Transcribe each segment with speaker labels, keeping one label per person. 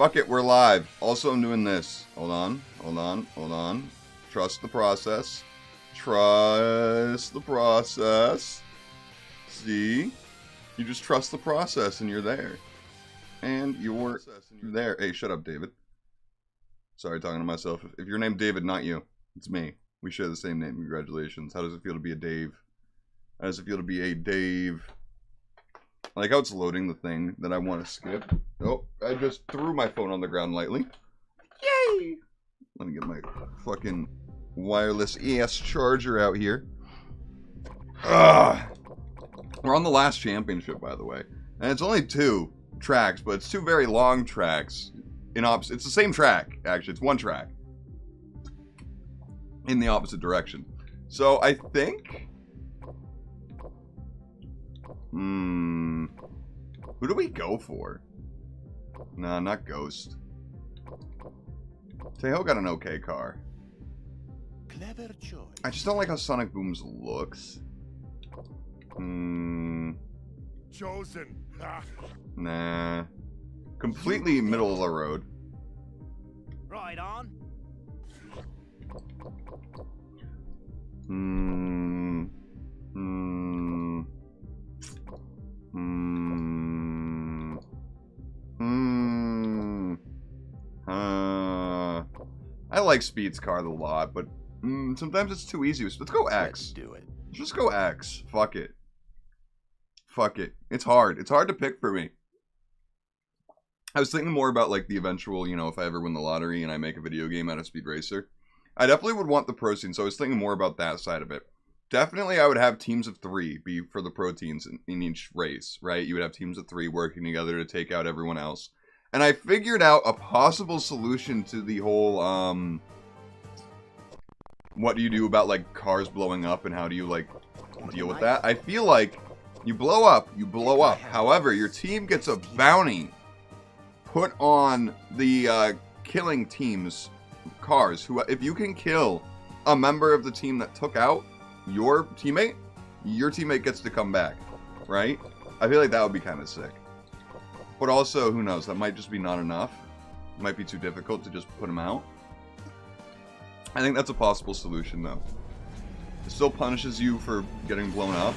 Speaker 1: Fuck it, we're live. Also, I'm doing this. Hold on. Trust the process. Trust the process. See? You just trust the process and you're there. And you're there. Hey, shut up, David. Sorry, talking to myself. If you're named David, not you. It's me. We share the same name. Congratulations. How does it feel to be a Dave? How does it feel to be a Dave? I like how it's loading the thing that I want to skip. Oh, I just threw my phone on the ground lightly. Yay! Let me get my fucking wireless ES charger out here. Ugh. We're on the last championship, by the way. And it's only 2 tracks, but it's 2 very long tracks. It's the same track, actually. It's 1 track. In the opposite direction. So, I think... Who do we go for? Nah, not Ghost. Tejo got an okay car.
Speaker 2: Clever choice.
Speaker 1: I just don't like how Sonic Booms looks.
Speaker 2: Chosen.
Speaker 1: Nah. Completely middle of the road.
Speaker 2: Right on.
Speaker 1: I like Speed's car a lot, but sometimes it's too easy. Let's go X.
Speaker 2: Let's do it.
Speaker 1: Just go X. Fuck it. Fuck it. It's hard. It's hard to pick for me. I was thinking more about like the eventual, you know, if I ever win the lottery and I make a video game out of Speed Racer. I definitely would want the pro scene, so I was thinking more about that side of it. Definitely I would have teams of 3 be for the pro teams in each race, right? You would have teams of 3 working together to take out everyone else. And I figured out a possible solution to the whole, what do you do about, like, cars blowing up and how do you, like, deal with that? I feel like you blow up. However, your team gets a bounty put on the killing team's cars. Who, if you can kill a member of the team that took out your teammate gets to come back, right? I feel like that would be kind of sick. But also, who knows, that might just be not enough. It might be too difficult to just put them out. I think that's a possible solution, though. It still punishes you for getting blown up.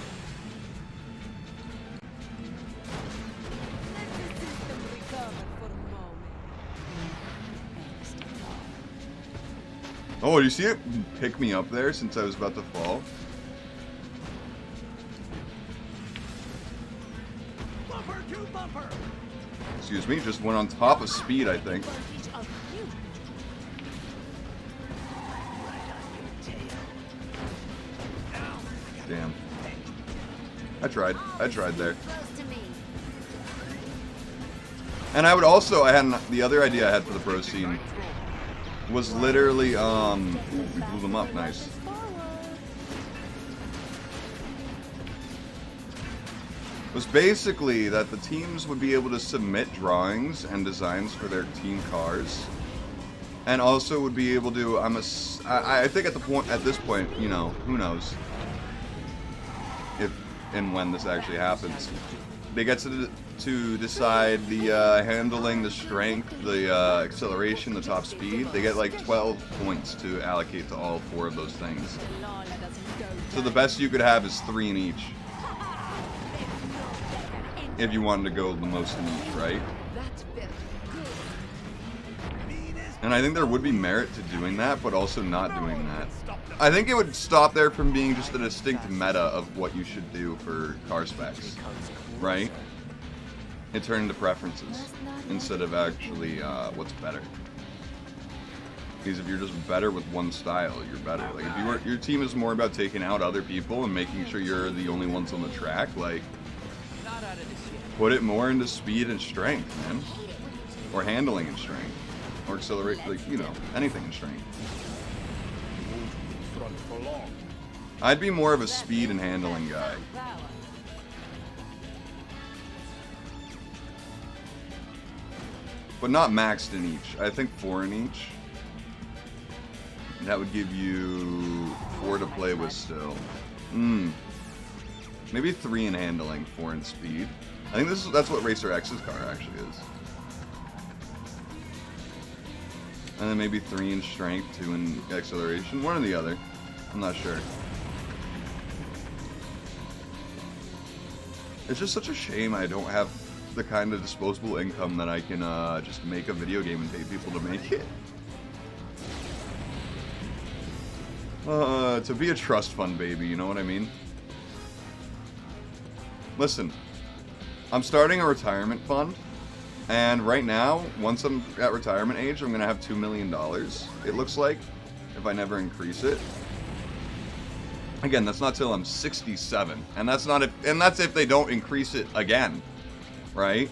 Speaker 1: Oh, do you see it pick me up there since I was about to fall?
Speaker 2: Bumper to bumper.
Speaker 1: Excuse me, just went on top of Speed, I think. Damn. I tried there. And I would also, the other idea I had for the pro scene was literally, we blew them up, nice. Was basically that the teams would be able to submit drawings and designs for their team cars, and also would be able to. I think at this point, you know, who knows if and when this actually happens. They get to decide the handling, the strength, the acceleration, the top speed. They get like 12 points to allocate to all 4 of those things. So the best you could have is 3 in each. If you wanted to go the most in each, right? And I think there would be merit to doing that, but also not doing that. I think it would stop there from being just a distinct meta of what you should do for car specs, right? It turned into preferences instead of actually what's better. Because if you're just better with one style, you're better. Like if your team is more about taking out other people and making sure you're the only ones on the track, like put it more into speed and strength, man. Or handling and strength. Or acceleration, like, you know, anything in strength. I'd be more of a speed and handling guy. But not maxed in each. I think 4 in each. That would give you 4 to play with still. Maybe 3 in handling, 4 in speed. I think that's what Racer X's car actually is. And then maybe 3 in strength, 2 in acceleration. One or the other. I'm not sure. It's just such a shame I don't have the kind of disposable income that I can just make a video game and pay people to make it. To be a trust fund baby, you know what I mean? Listen, I'm starting a retirement fund, and right now, once I'm at retirement age, I'm gonna have $2 million, it looks like, if I never increase it. Again, that's not till I'm 67, and that's if they don't increase it again, right?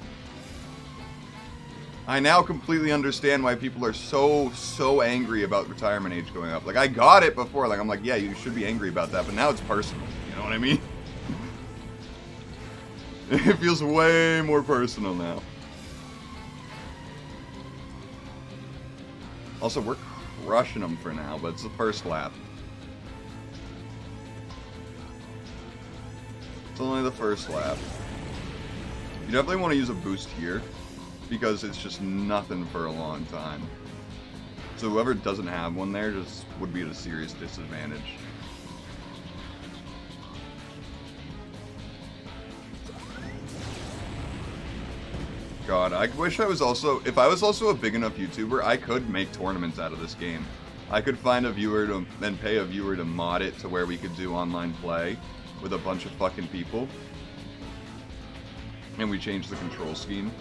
Speaker 1: I now completely understand why people are so angry about retirement age going up. Like, I got it before, like, I'm like, yeah, you should be angry about that, but now it's personal, you know what I mean? It feels way more personal now. Also, we're crushing them for now, but it's the first lap. It's only the first lap. You definitely want to use a boost here, because it's just nothing for a long time. So whoever doesn't have one there just would be at a serious disadvantage. God, I wish I was also, if I was also a big enough YouTuber, I could make tournaments out of this game. I could find a viewer to, and pay a viewer to mod it to where we could do online play with a bunch of fucking people. And we change the control scheme.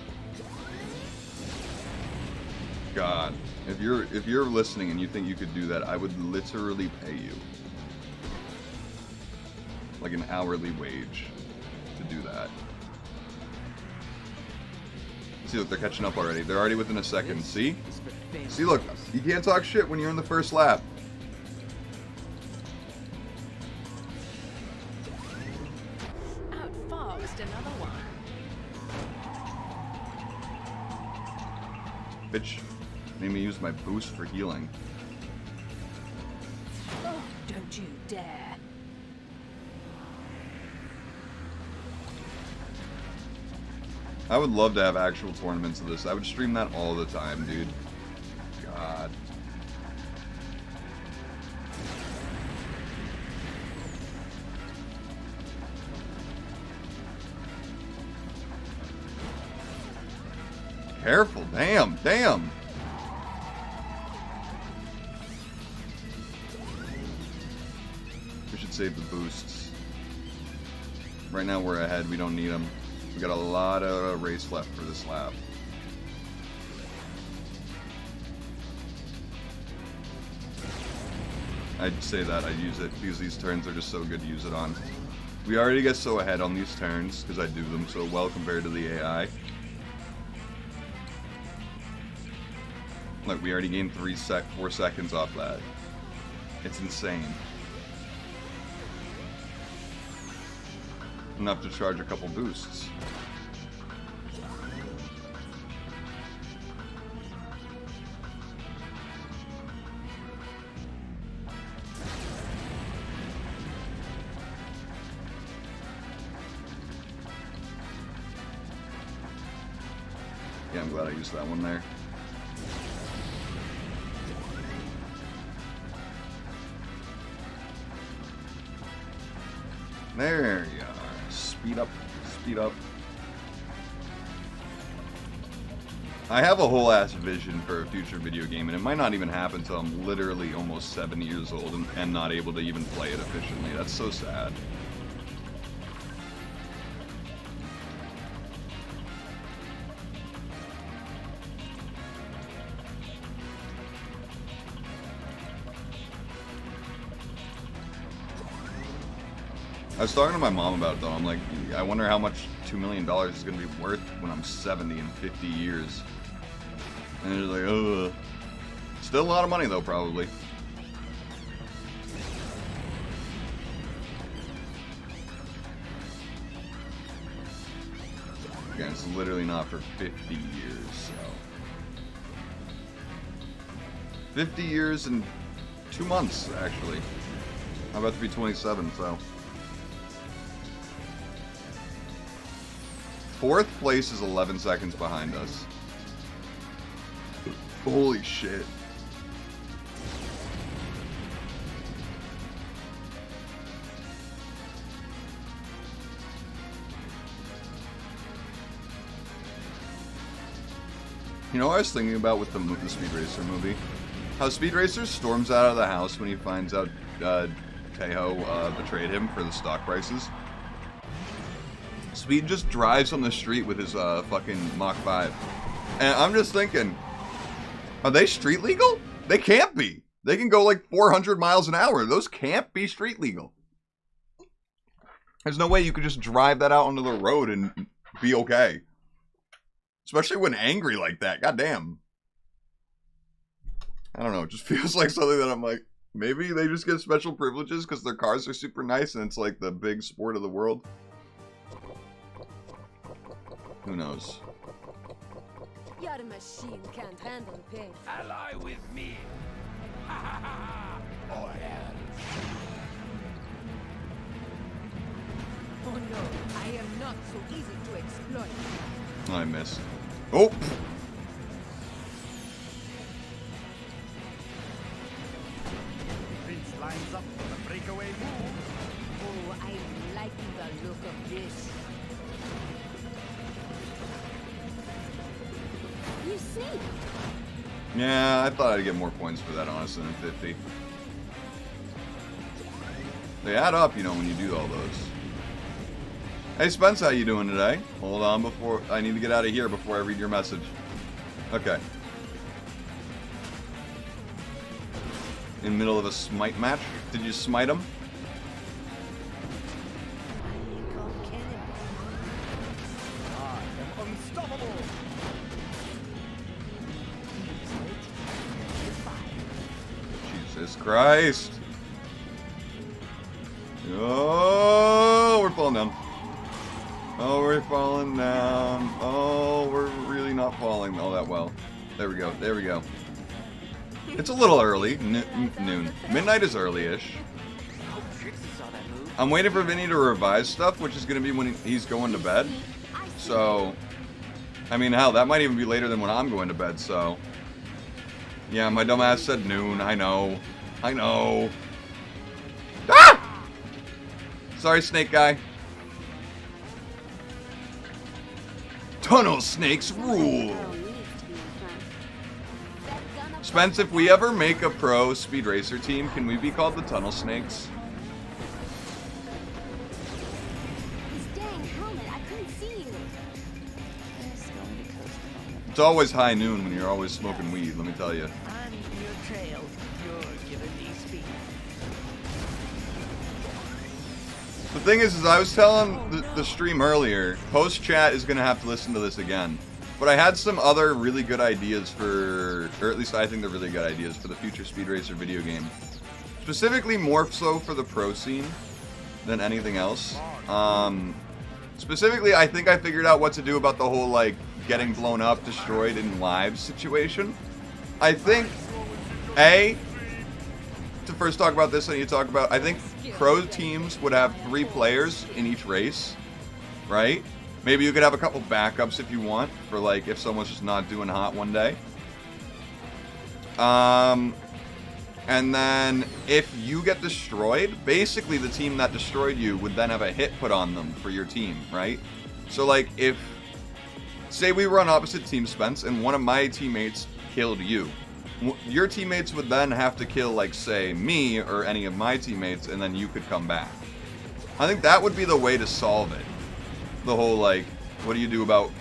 Speaker 1: God, if you're listening and you think you could do that, I would literally pay you like an hourly wage to do that. See, look, they're catching up already. They're already within a second. See? See, look, you can't talk shit when you're in the first lap.
Speaker 3: Outfoxed another one.
Speaker 1: Bitch, made me use my boost for healing.
Speaker 3: Oh, don't you dare.
Speaker 1: I would love to have actual tournaments of this. I would stream that all the time, dude. God. Careful, damn. We should save the boosts. Right now we're ahead, we don't need them. We got a lot of race left for this lap. I'd say that I'd use it because these turns are just so good to use it on. We already get so ahead on these turns because I do them so well compared to the AI. Like, we already gained 4 seconds off that. It's insane. Enough to charge a couple boosts. Yeah, I'm glad I used that one there. There you are. Speed up. Speed up. I have a whole ass vision for a future video game, and it might not even happen until I'm literally almost 7 years old and not able to even play it efficiently. That's so sad. I was talking to my mom about it though. I'm like, I wonder how much $2 million is going to be worth when I'm 70 in 50 years. And it's like, ugh. Still a lot of money though, probably. Again, it's literally not for 50 years, so. 50 years and 2 months, actually. I'm about to be 27, so. 4th place is 11 seconds behind us. Holy shit. You know what I was thinking about with the Speed Racer movie? How Speed Racer storms out of the house when he finds out Tejo betrayed him for the stock prices. Speed just drives on the street with his fucking Mach 5. And I'm just thinking, are they street legal? They can't be. They can go like 400 miles an hour. Those can't be street legal. There's no way you could just drive that out onto the road and be okay. Especially when angry like that. Goddamn. I don't know. It just feels like something that I'm like, maybe they just get special privileges because their cars are super nice and it's like the big sport of the world. Who knows?
Speaker 4: Your machine can't handle pain.
Speaker 2: Ally with me. Oh, yeah.
Speaker 4: Oh no, I am not so easy to exploit.
Speaker 1: I missed. Oh!
Speaker 2: Prince lines up for the breakaway move.
Speaker 4: Oh, I like the look of this. You see?
Speaker 1: Yeah, I thought I'd get more points for that, honestly, than 50. They add up, you know, when you do all those. Hey, Spence, how you doing today? Hold on before... I need to get out of here before I read your message. Okay. In the middle of a smite match? Did you smite him?
Speaker 2: I am unstoppable.
Speaker 1: Jesus Christ. Oh, we're falling down. Oh, we're falling down. Oh, we're really not falling all that well. There we go. There we go. It's a little early. Noon. Midnight is early-ish. I'm waiting for Vinny to revise stuff, which is going to be when he's going to bed. So, I mean, hell, that might even be later than when I'm going to bed, so. Yeah, my dumbass said noon. I know. I know. Ah! Sorry, snake guy. Tunnel snakes rule. Spence, if we ever make a pro Speed Racer team, can we be called the Tunnel Snakes?
Speaker 4: This dang helmet, I couldn't see you.
Speaker 1: It's always high noon when you're always smoking weed, let me tell you.
Speaker 5: I'm eating your trail. You're giving me speed.
Speaker 1: The thing is I was telling the stream earlier, post-chat is going to have to listen to this again. But I had some other really good ideas for, or at least I think they're really good ideas for the future Speed Racer video game. Specifically more so for the pro scene than anything else. Specifically, I think I figured out what to do about the whole, like, getting blown up, destroyed in live situation. I think, to first talk about this, I need to talk about, I think pro teams would have 3 players in each race, right? Maybe you could have a couple backups if you want, for like if someone's just not doing hot one day. And then if you get destroyed, basically the team that destroyed you would then have a hit put on them for your team, right? So like if, say we were on opposite teams, Spence, and one of my teammates killed you. Your teammates would then have to kill, like, say, me or any of my teammates, and then you could come back. I think that would be the way to solve it. The whole, like, what do you do about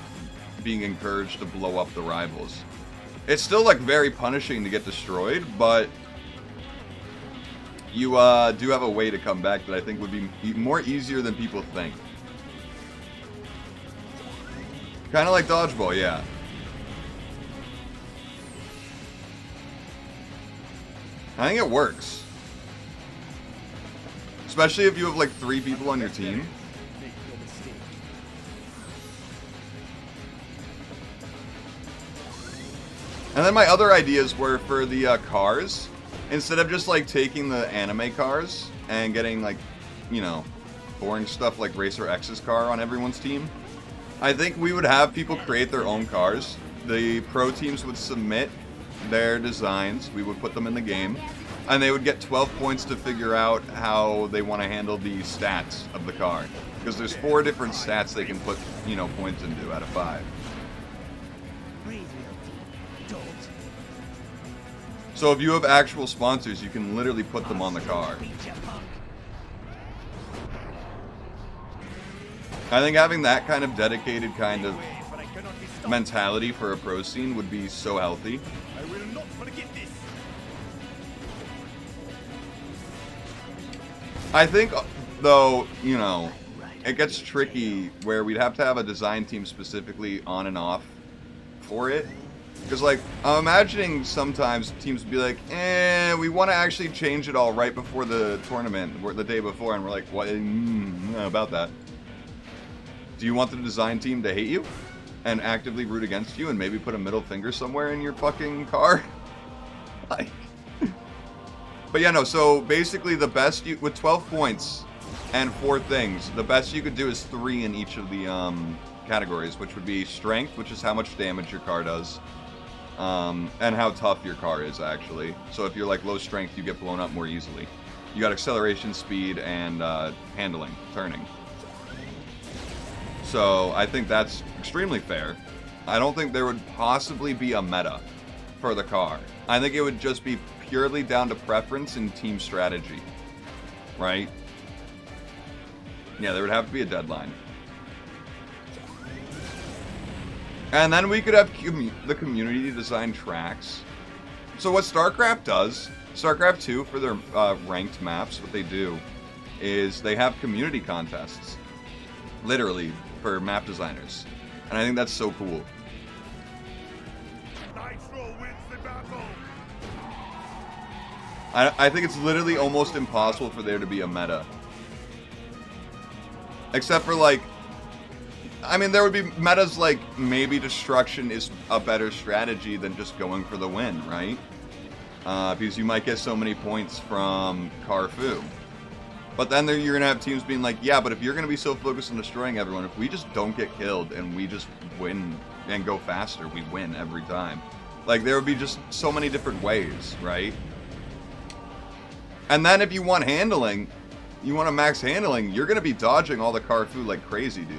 Speaker 1: being encouraged to blow up the rivals? It's still, like, very punishing to get destroyed, but you do have a way to come back that I think would be more easier than people think. Kind of like dodgeball, yeah. I think it works. Especially if you have like 3 people on your team.
Speaker 2: Make no mistake.
Speaker 1: And then my other ideas were for the cars. Instead of just like taking the anime cars and getting like, you know, boring stuff like Racer X's car on everyone's team, I think we would have people create their own cars. The pro teams would submit their designs, we would put them in the game, and they would get 12 points to figure out how they want to handle the stats of the car. Because there's 4 different stats they can put, you know, points into out of 5.
Speaker 5: Breathe real deep. Don't.
Speaker 1: So if you have actual sponsors, you can literally put them on the car.
Speaker 5: Beat ya, punk.
Speaker 1: I think having that kind of dedicated kind of
Speaker 2: Ways, but I cannot be stopped.
Speaker 1: mentality for a pro scene would be so healthy.
Speaker 2: I will not forget this.
Speaker 1: I think, though, you know, it gets tricky where we'd have to have a design team specifically on and off for it. Because, like, I'm imagining sometimes teams would be like, we want to actually change it all right before the tournament, or the day before, and we're like, what? About that. Do you want the design team to hate you and actively root against you and maybe put a middle finger somewhere in your fucking car? Like, but yeah, no, so basically the best you, with 12 points and 4 things, the best you could do is 3 in each of the categories, which would be strength, which is how much damage your car does, and how tough your car is, actually. So if you're like low strength, you get blown up more easily. You got acceleration, speed, and handling, turning. So I think that's extremely fair. I don't think there would possibly be a meta for the car. I think it would just be purely down to preference and team strategy, right? Yeah, there would have to be a deadline. And then we could have the community design tracks. So what StarCraft does, StarCraft 2 for their ranked maps, what they do is they have community contests. Literally, for map designers. And I think that's so cool.
Speaker 2: Nitro wins the battle.
Speaker 1: I think it's literally almost impossible for there to be a meta. Except for, like, I mean, there would be metas like maybe destruction is a better strategy than just going for the win, right? Because you might get so many points from Carfu. But then you're going to have teams being like, yeah, but if you're going to be so focused on destroying everyone, if we just don't get killed and we just win and go faster, we win every time. Like, there would be just so many different ways, right? And then if you want handling, you want to max handling, you're going to be dodging all the Carfu like crazy, dude.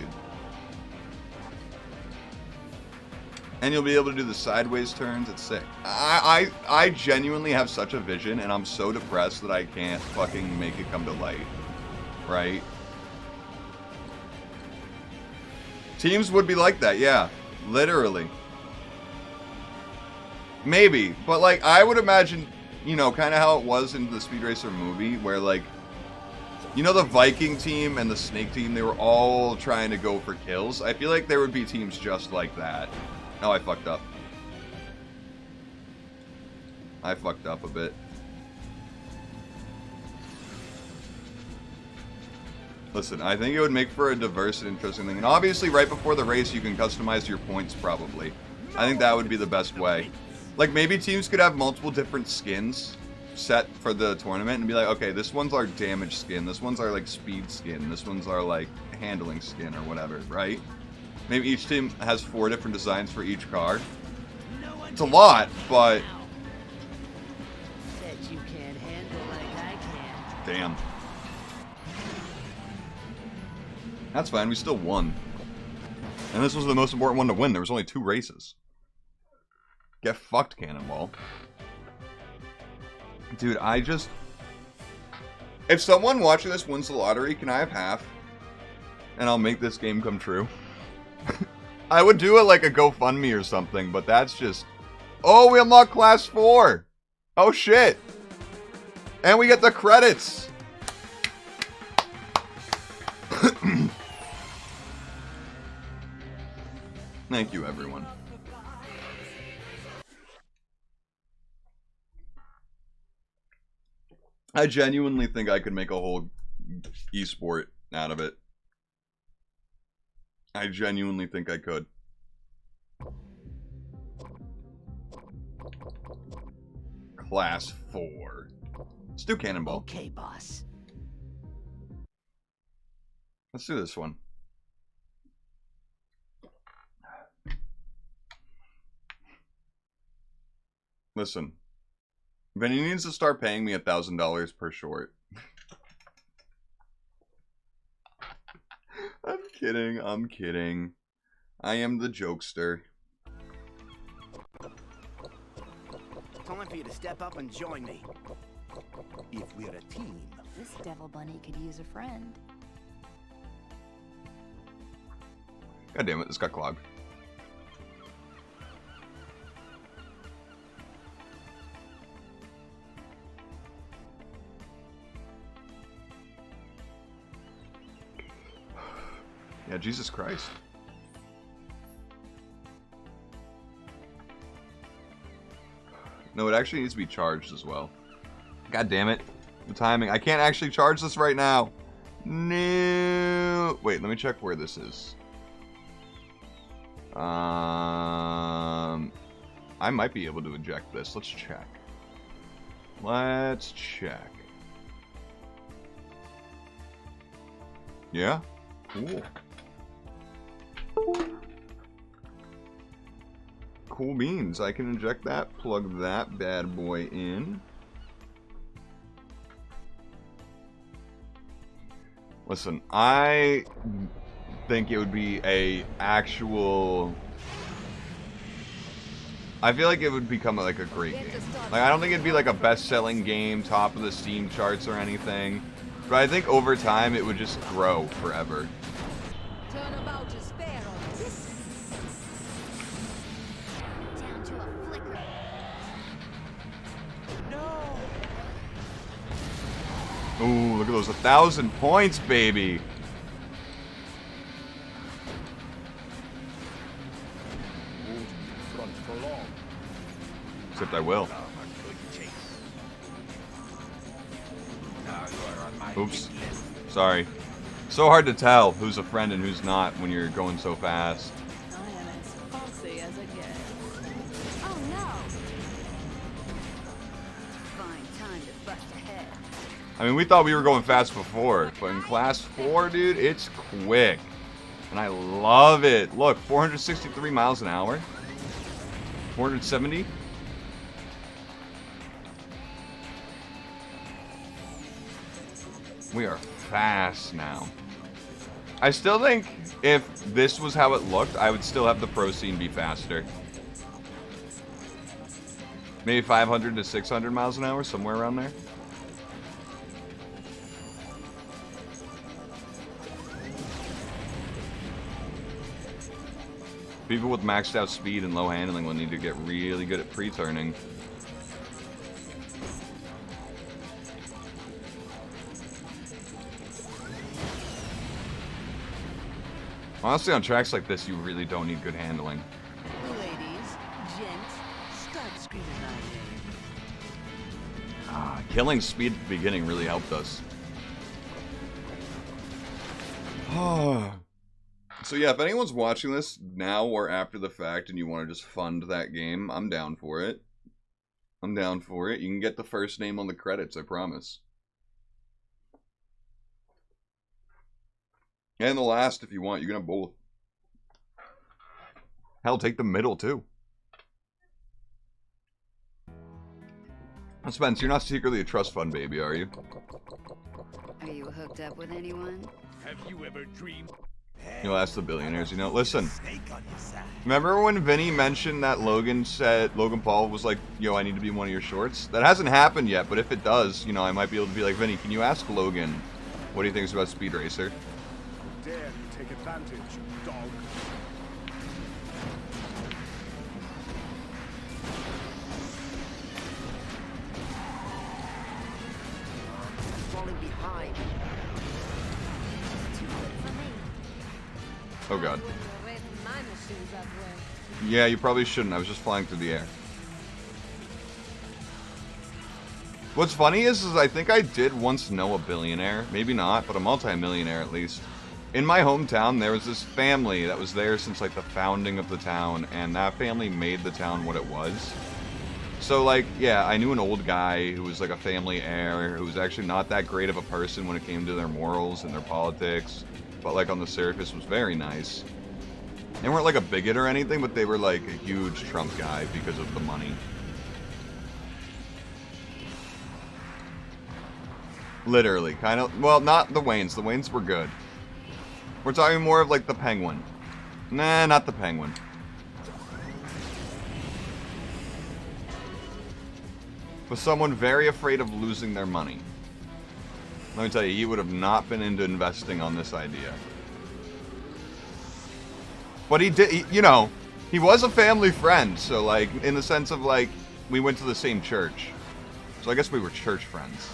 Speaker 1: And you'll be able to do the sideways turns. It's sick. I genuinely have such a vision, and I'm so depressed that I can't fucking make it come to light. Right? Teams would be like that, yeah. Literally. Maybe. But, like, I would imagine, you know, kind of how it was in the Speed Racer movie, where, like, you know the Viking team and the Snake team, they were all trying to go for kills? I feel like there would be teams just like that. Oh, I fucked up. I fucked up a bit. Listen, I think it would make for a diverse and interesting thing. And obviously, right before the race, you can customize your points, probably. I think that would be the best way. Like, maybe teams could have multiple different skins set for the tournament and be like, okay, this one's our damage skin, this one's our, like, speed skin, this one's our, like, handling skin or whatever, right? Maybe each team has 4 different designs for each car. It's a lot, but...
Speaker 5: Bet you can't handle like I can.
Speaker 1: Damn. That's fine, we still won. And this was the most important one to win. There was only 2 races. Get fucked, Cannonball. Dude, I just... If someone watching this wins the lottery, can I have half? And I'll make this game come true. I would do it like a GoFundMe or something, but that's just... Oh, we unlocked Class 4! Oh, shit! And we get the credits! Thank you, everyone. I genuinely think I could make a whole esport out of it. I genuinely think I could. Class 4. Let's do Cannonball.
Speaker 5: Okay, boss.
Speaker 1: Let's do this one. Listen. Vinny needs to start paying me $1,000 per short. I'm kidding. I'm kidding. I am the jokester.
Speaker 6: time for you to step up and join me.
Speaker 2: If we're a team,
Speaker 3: This devil bunny could use a friend.
Speaker 1: God damn it, this got clogged. Yeah, Jesus Christ. No, it actually needs to be charged as well. God damn it. The timing. I can't actually charge this right now. No. Wait, let me check where this is. I might be able to eject this. Let's check. Let's check. Yeah? Cool. Cool beans. I can inject that, plug that bad boy in. Listen, I think it would be a actual... I feel like it would become like a great game. Like, I don't think it'd be like a best-selling game, top of the Steam charts or anything. But I think over time it would just grow forever.
Speaker 4: Turnabout is fair on this.
Speaker 3: Down to a flicker.
Speaker 1: Ooh, look at those 1,000 points, baby.
Speaker 2: front for long.
Speaker 1: Except I will. Oops. Sorry. So hard to tell who's a friend and who's not when you're going so fast.
Speaker 3: I am as fancy as a gets.
Speaker 4: Oh no!
Speaker 5: Fine time to bust ahead.
Speaker 1: I mean, we thought we were going fast before, but in Class 4, dude, it's quick. And I love it. Look, 463 miles an hour. 470. We are fast now. I still think if this was how it looked, I would still have the Pro Scene be faster. Maybe 500 to 600 miles an hour, somewhere around there. People with maxed out speed and low handling will need to get really good at pre-turning. Honestly, on tracks like this, you really don't need good handling.
Speaker 5: Ladies, gents, start screaming my name.
Speaker 1: Killing speed at the beginning really helped us. So yeah, if anyone's watching this now or after the fact and you want to just fund that game, I'm down for it. I'm down for it. You can get the first name on the credits, I promise. And the last if you want. You can have both. Hell, take the middle too. Spence, you're not secretly a trust fund baby, are you?
Speaker 5: Are you hooked up with anyone?
Speaker 2: Have you ever dreamed?
Speaker 1: You'll ask the billionaires, you know. Listen,
Speaker 2: Snake on your side.
Speaker 1: remember when Vinny mentioned that Logan Paul was like, yo, I need to be in one of your shorts? That hasn't happened yet, but if it does, you know, I might be able to be like, Vinny, can you ask Logan what he thinks about Speed Racer?
Speaker 2: Dare you take advantage, dog?
Speaker 6: Falling behind.
Speaker 4: Too quick for me.
Speaker 1: Oh god.
Speaker 4: I wouldn't have ridden my machines that way.
Speaker 1: Yeah, you probably shouldn't. I was just flying through the air. What's funny is I think I did once know a billionaire. Maybe not, but a multi-millionaire at least. In my hometown, there was this family that was there since like the founding of the town, and that family made the town what it was. So like, yeah, I knew an old guy who was like a family heir, who was actually not that great of a person when it came to their morals and their politics, but like on the surface was very nice. They weren't like a bigot or anything, but they were like a huge Trump guy because of the money. Literally, kind of, well, not the Waynes. The Waynes were good. We're talking more of like the Penguin. Nah, not the Penguin. was someone very afraid of losing their money. Let me tell you, he would have not been into investing on this idea. But he did, you know, he was a family friend, so like, in the sense of like, we went to the same church. So I guess we were church friends.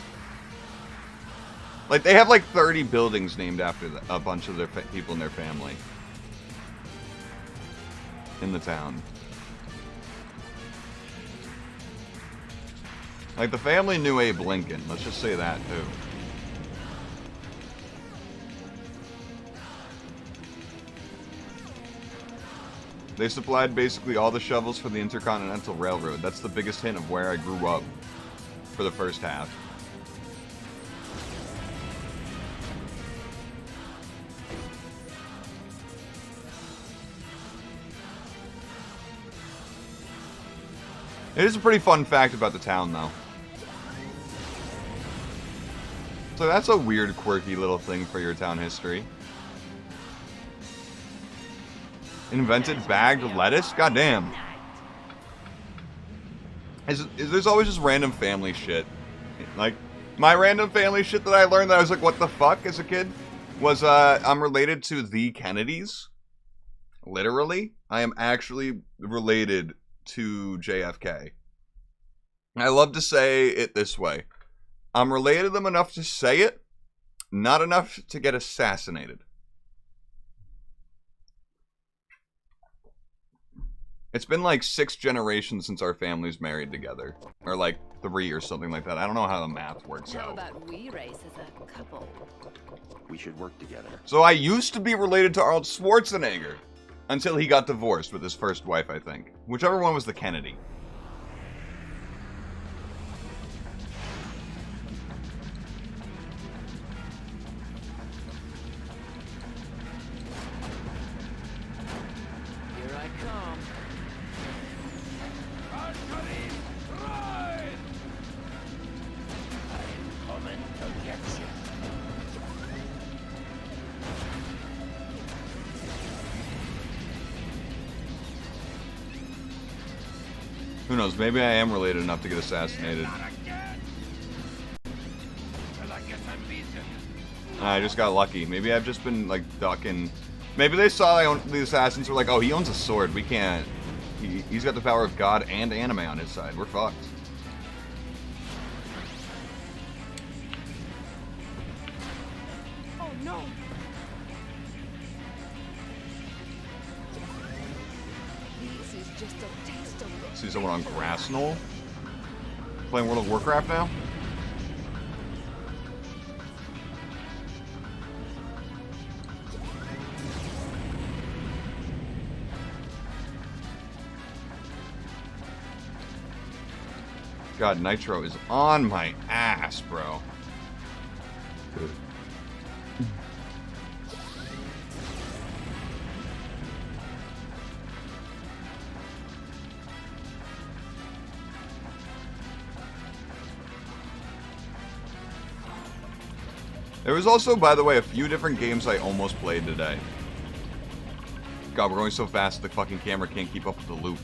Speaker 1: Like, they have like 30 buildings named after a bunch of their people in their family. In the town. Like, the family knew Abe Lincoln. Let's just say that, too. They supplied basically all the shovels for the Intercontinental Railroad. That's the biggest hint of where I grew up for the first half. It is a pretty fun fact about the town, though. So that's a weird, quirky little thing for your town history. Invented bagged lettuce? Goddamn. There's always just random family shit. Like, my random family shit that I learned that I was like, what the fuck, as a kid, was, I'm related to the Kennedys. Literally. I am actually related to JFK. I love to say it this way. I'm related to them enough to say it, not enough to get assassinated. It's been like 6 generations since our families married together. Or like 3 or something like that. I don't know how the math works
Speaker 5: How
Speaker 1: out.
Speaker 5: about we race as a couple?
Speaker 6: We should work together.
Speaker 1: So I used to be related to Arnold Schwarzenegger. Until he got divorced with his first wife, I think. Whichever one was the Kennedy.
Speaker 4: Here I come.
Speaker 2: Coming to get you.
Speaker 1: Who knows, maybe I am related enough to get assassinated.
Speaker 2: Not again. Well, I guess I'm beaten.
Speaker 1: I just got lucky. Maybe I've just been, like, ducking. Maybe they saw the assassins were like, oh, he owns a sword. We can't. He's got the power of God and anime on his side. We're fucked.
Speaker 4: Oh no! This is just a taste of it.
Speaker 1: See someone on Grass Knoll? Playing World of Warcraft now? God, Nitro is on my ass, bro. There was also, by the way, a few different games I almost played today. God, we're going so fast the fucking camera can't keep up with the loop.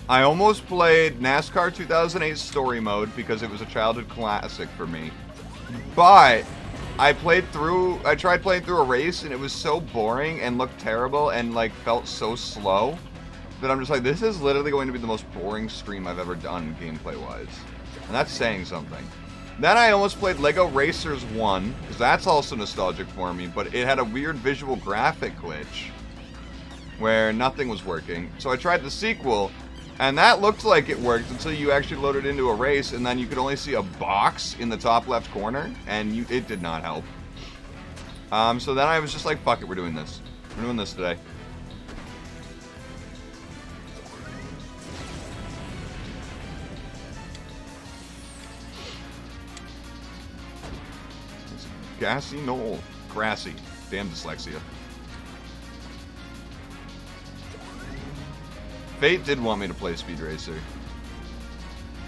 Speaker 1: I almost played NASCAR 2008 Story Mode because it was a childhood classic for me. But I tried playing through a race and it was so boring and looked terrible and like felt so slow that I'm just like, this is literally going to be the most boring stream I've ever done gameplay-wise. And that's saying something. Then I almost played Lego Racers 1, because that's also nostalgic for me, but it had a weird visual graphic glitch where nothing was working. So I tried the sequel, and that looked like it worked until you actually loaded into a race, and then you could only see a box in the top left corner, and it did not help. So then I was just like, fuck it, we're doing this. We're doing this today. Gassy Knoll. Grassy. Damn dyslexia. Fate did want me to play Speed Racer.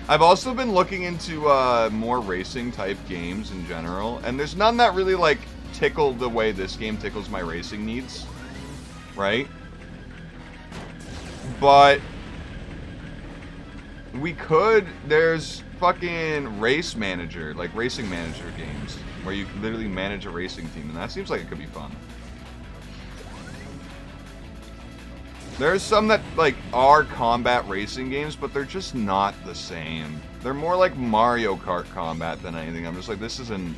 Speaker 1: I've also been looking into more racing type games in general, and there's none that really like tickle the way this game tickles my racing needs, right? But We could. There's fucking race manager, like racing manager games, where you can literally manage a racing team, and that seems like it could be fun. There's some that like are combat racing games, but they're just not the same. They're more like Mario Kart combat than anything. I'm just like, this isn't.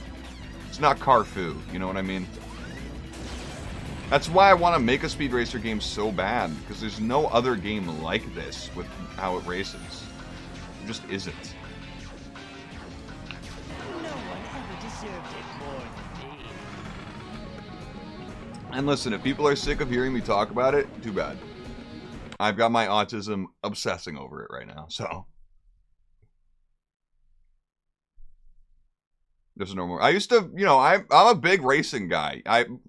Speaker 1: It's not Carfu. You know what I mean? That's why I want to make a Speed Racer game so bad, because there's no other game like this with how it races. There just isn't.
Speaker 2: No one ever deserved it more than me.
Speaker 1: And listen, if people are sick of hearing me talk about it, too bad. I've got my autism obsessing over it right now, so. There's no more. I used to, you know, I'm a big racing guy.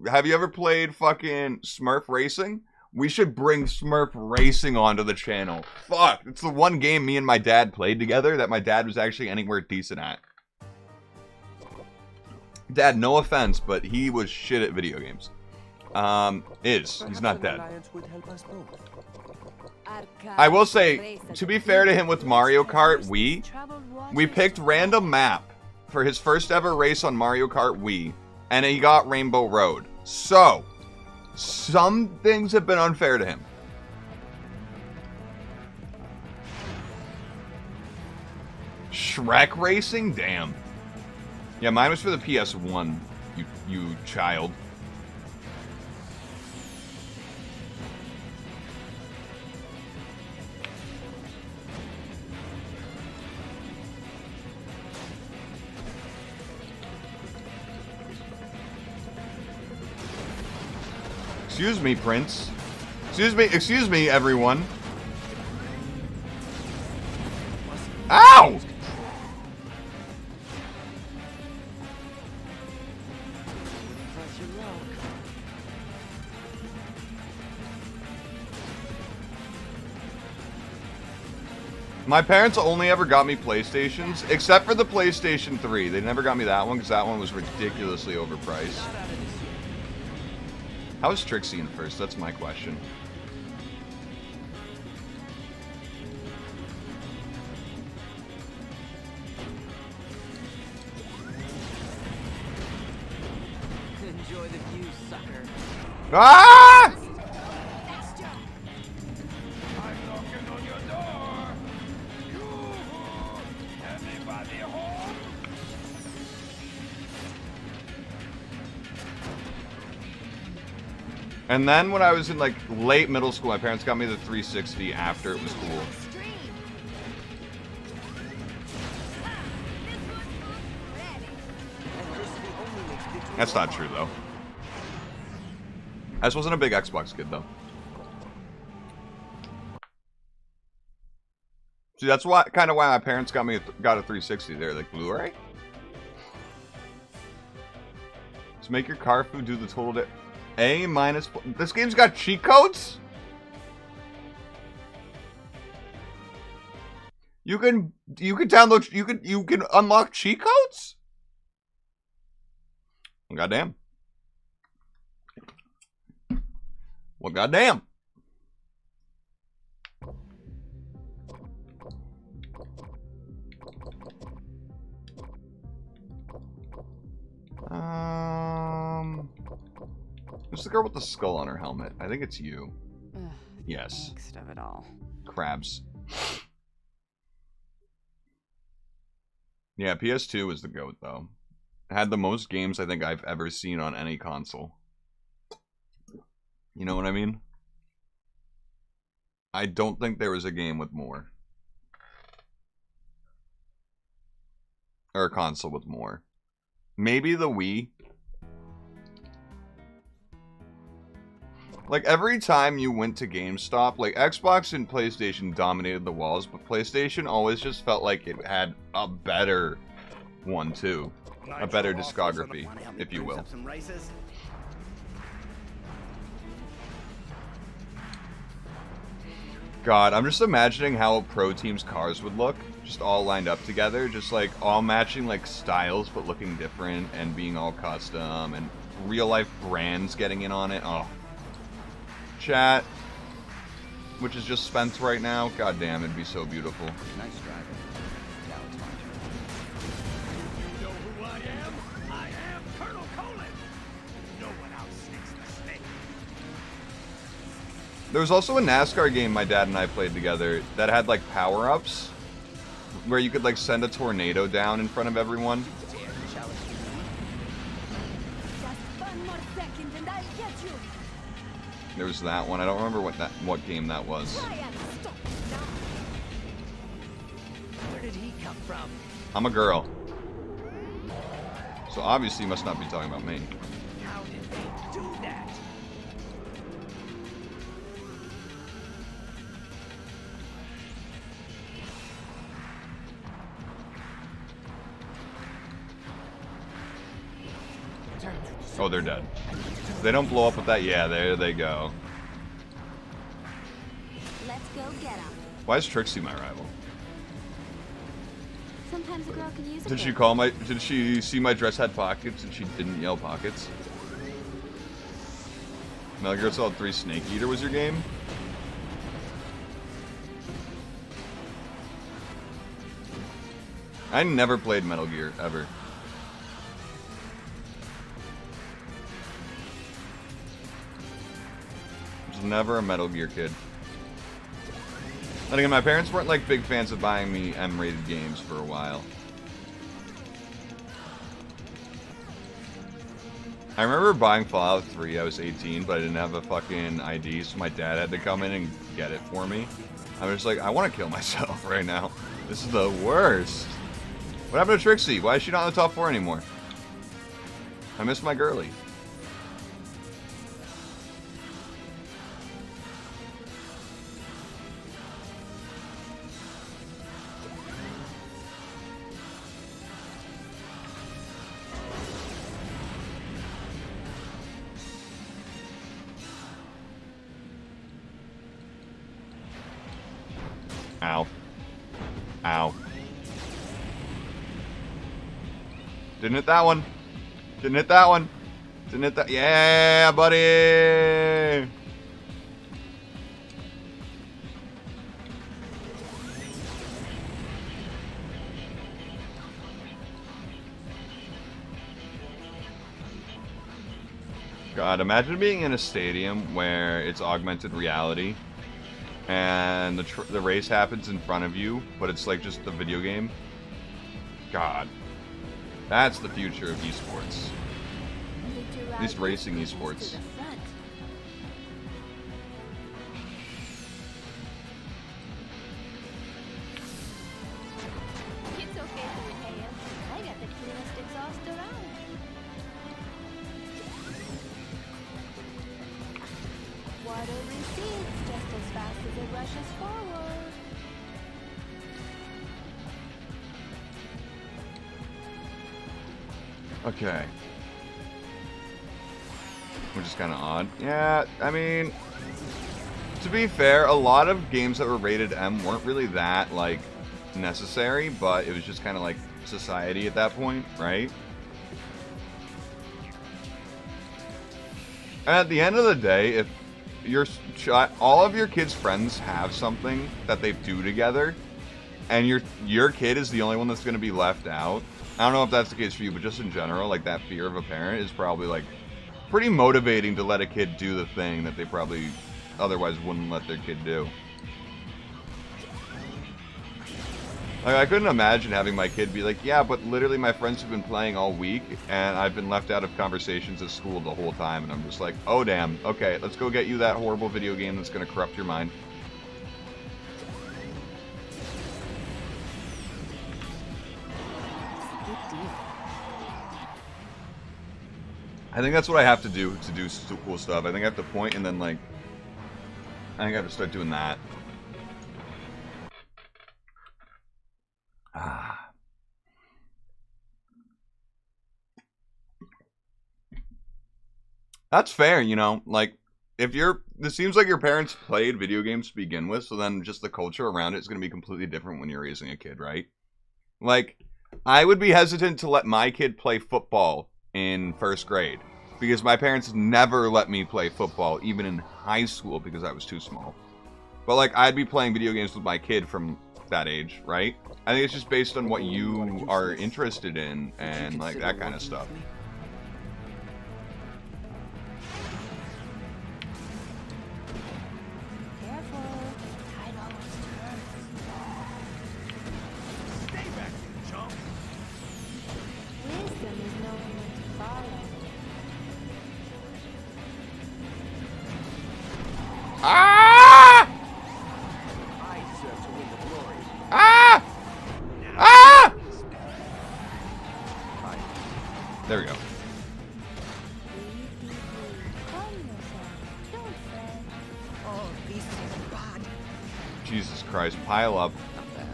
Speaker 1: Have you ever played fucking Smurf Racing? We should bring Smurf Racing onto the channel. Fuck, it's the one game me and my dad played together that my dad was actually anywhere decent at. Dad, no offense, but he was shit at video games. He's not dead. I will say, to be fair to him with Mario Kart Wii, we picked random map for his first ever race on Mario Kart Wii, and he got Rainbow Road. So, some things have been unfair to him. Shrek Racing? Damn. Yeah, mine was for the PS1, you child. Excuse me, Prince. Excuse me, everyone. Ow! My parents only ever got me PlayStations, except for the PlayStation 3. They never got me that one because that one was ridiculously overpriced. How is Trixie in first? That's my question.
Speaker 4: Enjoy the view, sucker.
Speaker 1: Ah!
Speaker 2: I'm knocking on your door. Everybody home?
Speaker 1: And then when I was in like late middle school, my parents got me the 360 after it was cool. That's not true though. I just wasn't a big Xbox kid though. See, that's why kind of why my parents got a 360 there, like Blu-ray. So make your car food do the total A minus. This game's got cheat codes? You can download, you can unlock cheat codes? Goddamn. Well, goddamn. Who's the girl with the skull on her helmet? I think it's you.
Speaker 5: Ugh,
Speaker 1: Yes.
Speaker 5: Next of it all.
Speaker 1: Crabs. Yeah, PS2 was the GOAT, though. It had the most games I think I've ever seen on any console. You know what I mean? I don't think there was a game with more. Or a console with more. Maybe the Wii. Like, every time you went to GameStop, like, Xbox and PlayStation dominated the walls, but PlayStation always just felt like it had a better one, too. A better discography, if you will. God, I'm just imagining how a pro team's cars would look, just all lined up together, just like all matching like styles but looking different and being all custom and real life brands getting in on it. Oh. Chat. which is just spent right now. God damn, it'd be so beautiful.
Speaker 6: Nice driving. Now it's my turn.
Speaker 2: You know who I am? I am Colonel Colin. No one outsneaks the snake.
Speaker 1: There was also a NASCAR game my dad and I played together that had like power-ups where you could like send a tornado down in front of everyone.
Speaker 4: Dare to challenge me?
Speaker 3: Just one more second and I'll get you.
Speaker 1: There was that one. I don't remember what game that was.
Speaker 3: Try and stop me now.
Speaker 2: Where did he come from?
Speaker 1: I'm a girl. So obviously you must not be talking about me.
Speaker 2: How did they do that?
Speaker 1: Oh, they're dead. They don't blow up with that. Yeah, there they go.
Speaker 3: Let's go get him.
Speaker 1: Why is Trixie my rival?
Speaker 3: Sometimes a girl can use a
Speaker 1: Did she
Speaker 3: friend.
Speaker 1: call my? Did she see my dress had pockets and she didn't yell pockets? Metal Gear Solid 3 Snake Eater was your game? I never played Metal Gear ever. Was never a Metal Gear kid. And again, my parents weren't like big fans of buying me M-rated games for a while. I remember buying Fallout 3, I was 18, but I didn't have a fucking ID, so my dad had to come in and get it for me. I was like, I want to kill myself right now. This is the worst. What happened to Trixie? Why is she not in the top 4 anymore? I miss my girly. Ow. Ow. Didn't hit that one. Didn't hit that one. Didn't hit that. Yeah, buddy. God, imagine being in a stadium where it's augmented reality and the race happens in front of you, but it's like just a video game. God. That's the future of esports. At least racing esports.
Speaker 3: It's okay to inhale. I got the cleanest exhaust around. Water recedes just as fast as it rushes forward.
Speaker 1: Okay. Which is kind of odd. Yeah, I mean, to be fair, a lot of games that were rated M weren't really that, like, necessary, but it was just kind of like society at that point, right? And at the end of the day, if all of your kids' friends have something that they do together, and your kid is the only one that's going to be left out, I don't know if that's the case for you, but just in general, like, that fear of a parent is probably, like, pretty motivating to let a kid do the thing that they probably otherwise wouldn't let their kid do. Like, I couldn't imagine having my kid be like, yeah, but literally my friends have been playing all week, and I've been left out of conversations at school the whole time, and I'm just like, oh, damn, okay, let's go get you that horrible video game that's going to corrupt your mind. I think that's what I have to do cool stuff. I think I have to point and then, like, I think I have to start doing that. Ah. That's fair, you know, like, if it seems like your parents played video games to begin with, so then just the culture around it is going to be completely different when you're raising a kid, right? Like, I would be hesitant to let my kid play football in first grade because my parents never let me play football, even in high school, because I was too small. But like, I'd be playing video games with my kid from that age, right? I think it's just based on what you are interested in and like that kind of stuff.
Speaker 3: Careful. Tide almost turns.
Speaker 2: Stay back, you chump.
Speaker 3: Wisdom is knowing when to follow.
Speaker 1: Ah!
Speaker 2: I deserve to win the glory.
Speaker 1: Ah! Ah! There we go.
Speaker 3: Breathe deeply. Calm yourself. Don't fret.
Speaker 4: Oh, this is bad.
Speaker 1: Jesus Christ, pile up.
Speaker 6: Not bad.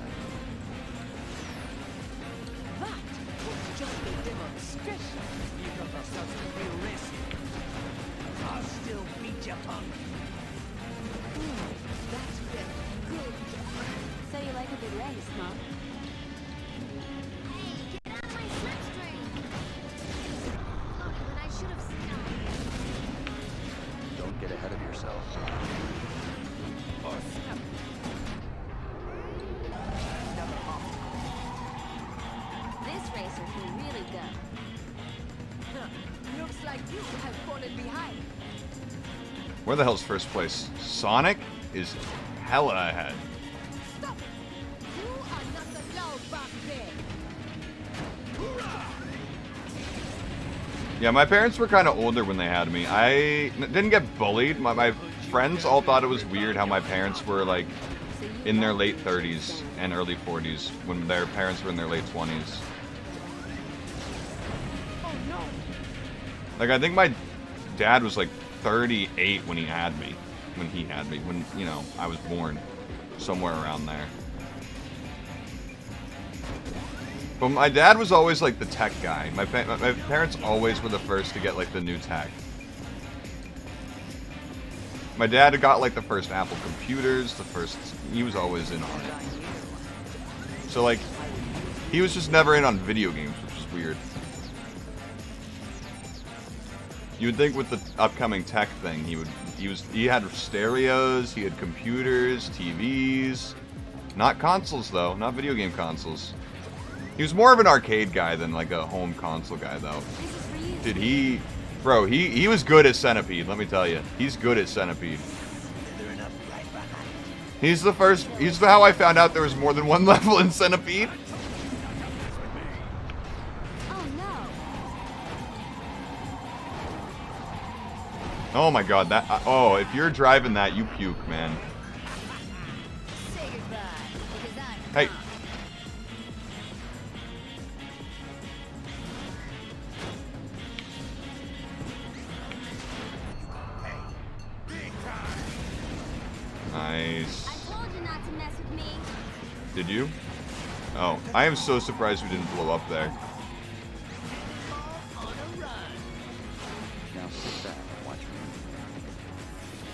Speaker 4: That was just a demonstration.
Speaker 2: You got yourself to be risky. I'll still beat you, punk.
Speaker 4: That's been good.
Speaker 3: So you like a good race, huh?
Speaker 7: Hey, get out of my slipstream! Look, when I should have stopped.
Speaker 6: Don't get ahead of yourself.
Speaker 2: Or snap.
Speaker 3: This racer can really go.
Speaker 4: Looks like you have fallen behind.
Speaker 1: Where the hell's first place? Sonic is hella ahead.
Speaker 4: Stop! You are not allowed back there.
Speaker 1: Yeah, my parents were kind of older when they had me. I didn't get bullied. My friends all thought it was weird how my parents were like in their late 30s and early 40s when their parents were in their late 20s.
Speaker 4: Oh no!
Speaker 1: Like, I think my dad was like 38 when he had me. When, you know, I was born. Somewhere around there. But my dad was always like the tech guy. My parents always were the first to get like the new tech. My dad had got like the first Apple computers, he was always in on it. So like, he was just never in on video games, which is weird. You would think with the upcoming tech thing, he had stereos, he had computers, TVs, not consoles though, not video game consoles. He was more of an arcade guy than like a home console guy though.
Speaker 3: This is for you.
Speaker 1: Did he, bro? He was good at Centipede. Let me tell you, he's good at Centipede. He's how I found out there was more than one level in Centipede.
Speaker 3: Oh no.
Speaker 1: Oh my god, oh, if you're driving that, you puke, man.
Speaker 7: Say goodbye, because I'm
Speaker 1: Hey.
Speaker 7: gone.
Speaker 1: Nice.
Speaker 7: I told you not to mess with me.
Speaker 1: Did you? Oh, I am so surprised we didn't blow up there.
Speaker 6: Now sit back and watch me.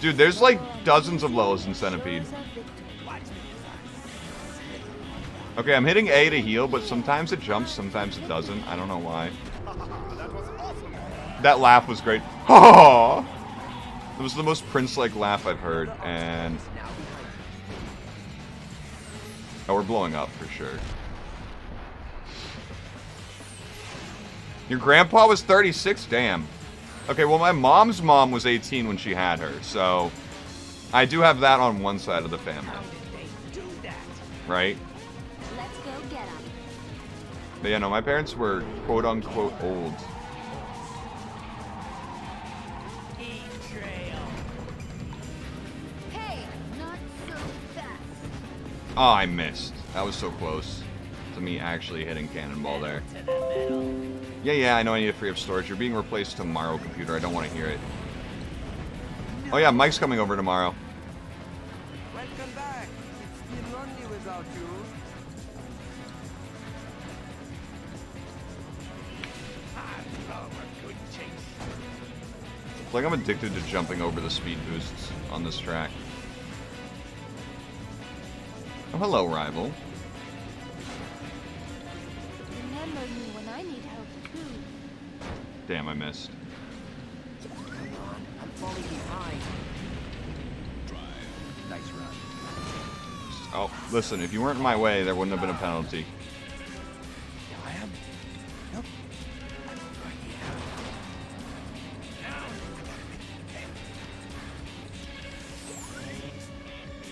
Speaker 1: Dude, there's like dozens of levels in Centipede.
Speaker 3: Shores of victory.
Speaker 1: Okay, I'm hitting A to heal, but sometimes it jumps, sometimes it doesn't. I don't know why.
Speaker 2: That was awesome.
Speaker 1: That laugh was great. Oh! It was the most Prince-like laugh I've heard, and... Oh, we're blowing up for sure. Your grandpa was 36? Damn. Okay, well, my mom's mom was 18 when she had her, so... I do have that on one side of the family.
Speaker 2: How did they do that?
Speaker 1: Right?
Speaker 3: Let's go get 'em.
Speaker 1: But yeah, no, my parents were quote-unquote old.
Speaker 2: Betrayal.
Speaker 7: Hey, not so fast.
Speaker 1: Oh, I missed. That was so close to me actually hitting Cannonball there.
Speaker 2: To the middle.
Speaker 1: Yeah, I know I need to free up storage. You're being replaced tomorrow, computer. I don't want to hear it. Oh yeah, Mike's coming over tomorrow.
Speaker 8: Welcome back. It's still lonely without you.
Speaker 2: I love a good chase.
Speaker 1: It's like I'm addicted to jumping over the speed boosts on this track. Oh, hello, rival.
Speaker 3: Remember me when I need help too.
Speaker 1: Damn, I missed.
Speaker 8: I'm falling behind.
Speaker 6: Nice run.
Speaker 1: Oh, listen, if you weren't in my way, there wouldn't have been a penalty.
Speaker 6: I am. Nope.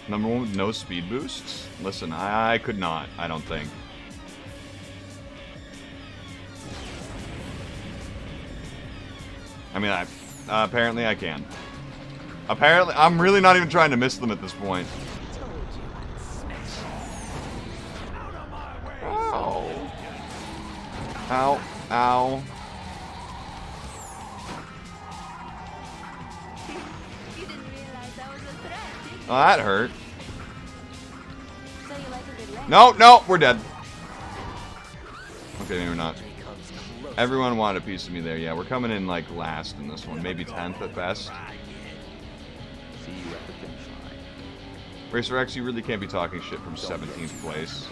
Speaker 1: Number one with no speed boosts? Listen, I could not, I don't think. I mean, apparently I can. Apparently, I'm really not even trying to miss them at this point. Ow. Ow. Ow.
Speaker 3: You didn't realize that was a threat, did you?
Speaker 1: Oh, that hurt.
Speaker 3: So you like a good leg?
Speaker 1: No, no, we're dead. Okay, maybe not. Everyone wanted a piece of me there. Yeah, we're coming in like last in this one, maybe 10th at best.
Speaker 6: See you at the finish line.
Speaker 1: Racer X, you really can't be talking shit from 17th place.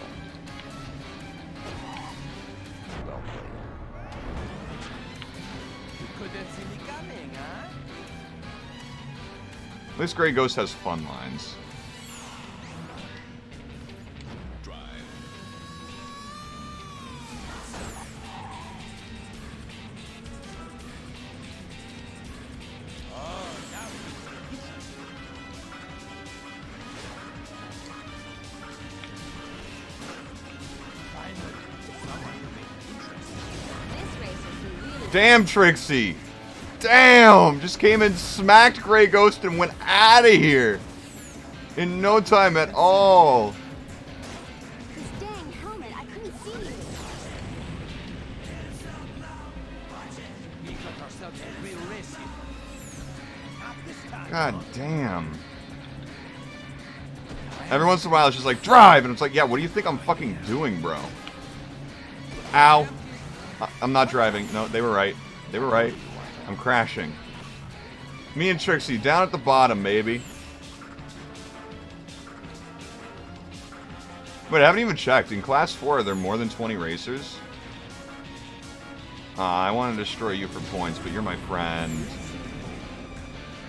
Speaker 6: Well played.
Speaker 8: You couldn't see me coming, huh?
Speaker 1: At least Grey Ghost has fun lines.
Speaker 3: This race is really
Speaker 1: Damn, Trixie! Damn! Just came in, smacked Grey Ghost, and went out of here! In no time at all!
Speaker 3: this dang helmet. I couldn't see you.
Speaker 8: We got ourselves a real race here. Not this time.
Speaker 1: God damn. Every once in a while, it's just like, drive! And it's like, yeah, what do you think I'm fucking doing, bro? Ow. I'm not driving. No, they were right. They were right. I'm crashing. Me and Trixie down at the bottom, baby. Wait, I haven't even checked. In Class 4, are there more than 20 racers? I want to destroy you for points, but you're my friend.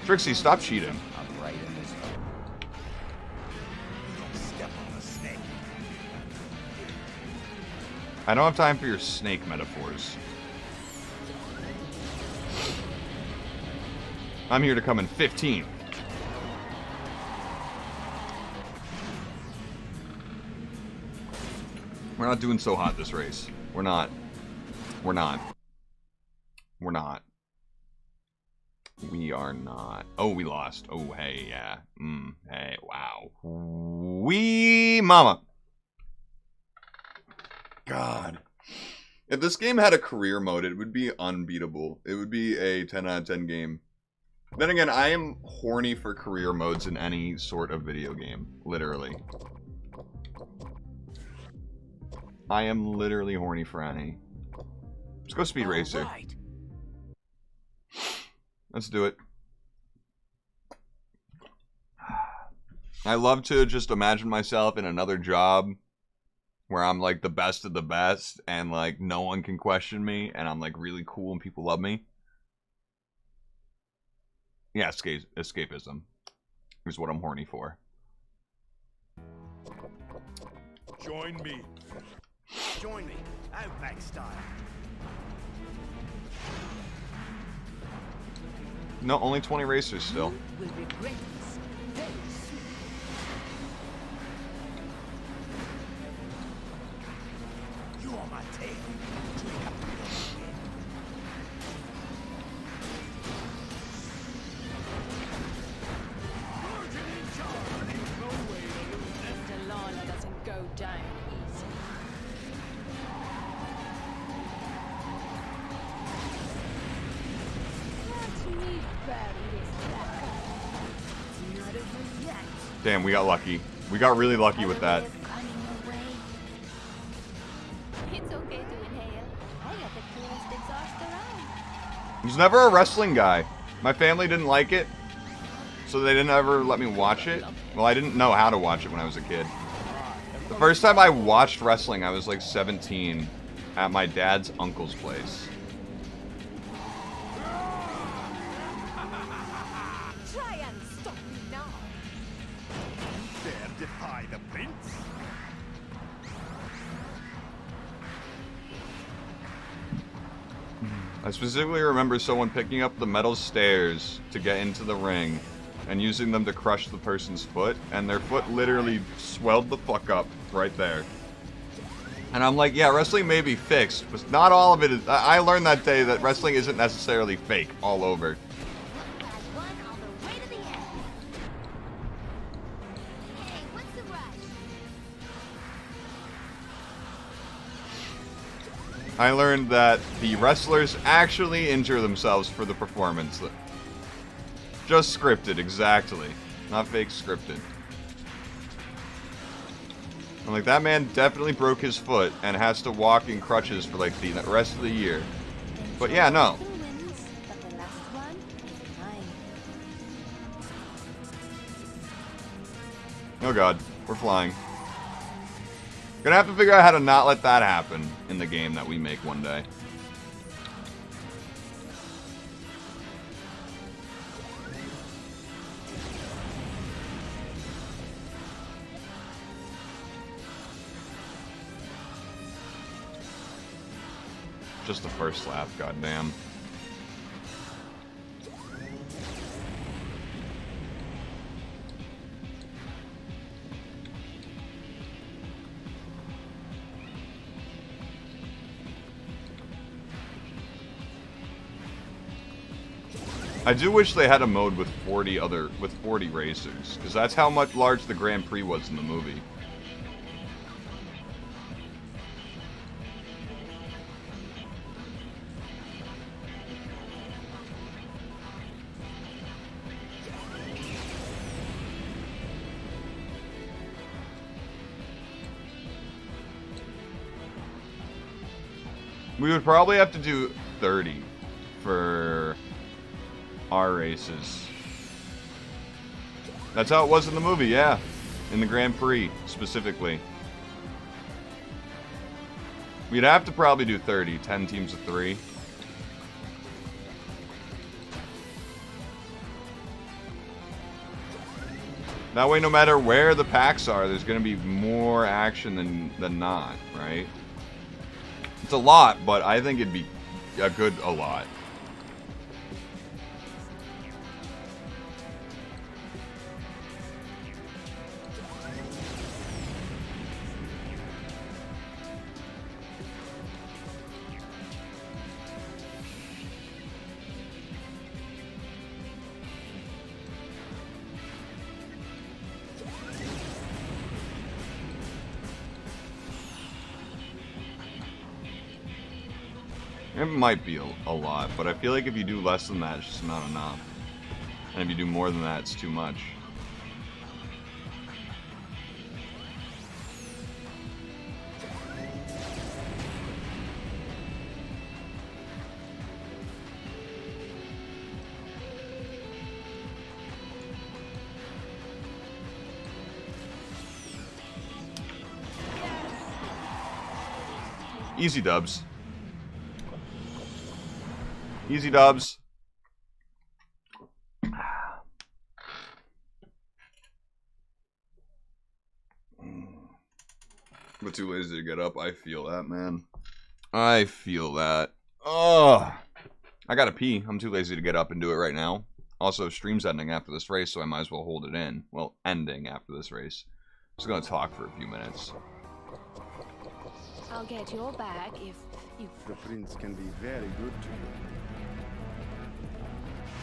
Speaker 1: Trixie, stop cheating.
Speaker 6: I'm right in this hole.
Speaker 2: Step on the snake.
Speaker 1: I don't have time for your snake metaphors. I'm here to come in 15th. We're not doing so hot this race. We're not. We're not. We're not. We are not. Oh, we lost. Oh, hey, yeah. Hey, wow. Wee mama. God. If this game had a career mode, it would be unbeatable. It would be a 10 out of 10 game. Then again, I am horny for career modes in any sort of video game. Literally. I am literally horny for any. Let's go Speed Racer.
Speaker 8: Right.
Speaker 1: Let's do it. I love to just imagine myself in another job where I'm like the best of the best and like no one can question me and I'm like really cool and people love me. Yeah, escapism is what I'm horny for.
Speaker 2: Join me.
Speaker 8: Join me. Outback style.
Speaker 1: No, only 20 racers still.
Speaker 4: Will regret this very soon.
Speaker 8: You on my tail. Drink up your head.
Speaker 2: Sergeant in charge. Ain't no way to lose this.
Speaker 5: Delilah doesn't go down easy.
Speaker 3: Let me bury this black.
Speaker 4: Not over yet.
Speaker 1: Damn, we got lucky. We got really lucky with that.
Speaker 3: It's coming your way. It's okay to inhale. I got the coolest exhaust around.
Speaker 1: I was never a wrestling guy. My family didn't like it, so they didn't ever let me watch it. Well, I didn't know how to watch it when I was a kid. The first time I watched wrestling, I was like 17 at my dad's uncle's place.
Speaker 4: Try and stop me now.
Speaker 2: Dare defy the prince?
Speaker 1: I specifically remember someone picking up the metal stairs to get into the ring and using them to crush the person's foot, and their foot literally swelled the fuck up right there. And I'm like, yeah, wrestling may be fixed, but not all of it is. I learned that day that wrestling isn't necessarily fake all over.
Speaker 7: One one all the way to the end. Hey, what's the rush?
Speaker 1: I learned that the wrestlers actually injure themselves for the performance. Just scripted, exactly. Not fake scripted. I'm like, that man definitely broke his foot and has to walk in crutches for like the rest of the year. But yeah, no.
Speaker 3: Wins, but the last one is mine.
Speaker 1: Oh god, we're flying. Gonna have to figure out how to not let that happen in the game that we make one day. Just the first lap, goddamn. I do wish they had a mode with 40 racers, because that's how much large the Grand Prix was in the movie. We would probably have to do 30 for our races. That's how it was in the movie, yeah. In the Grand Prix, specifically. We'd have to probably do 30, 10 teams of 3. That way, no matter where the packs are, there's going to be more action than not, right? It's a lot, but I think it'd be a lot. It might be a lot, but I feel like if you do less than that, it's just not enough. And if you do more than that, it's too much. Easy dubs. Easy dubs. But too lazy to get up. I feel that, man. I feel that. Ugh. I gotta pee. I'm too lazy to get up and do it right now. Also, stream's ending after this race, so I might as well hold it in. Well, ending after this race. Just gonna talk for a few minutes.
Speaker 3: I'll get your back if you...
Speaker 9: The prince can be very good to you.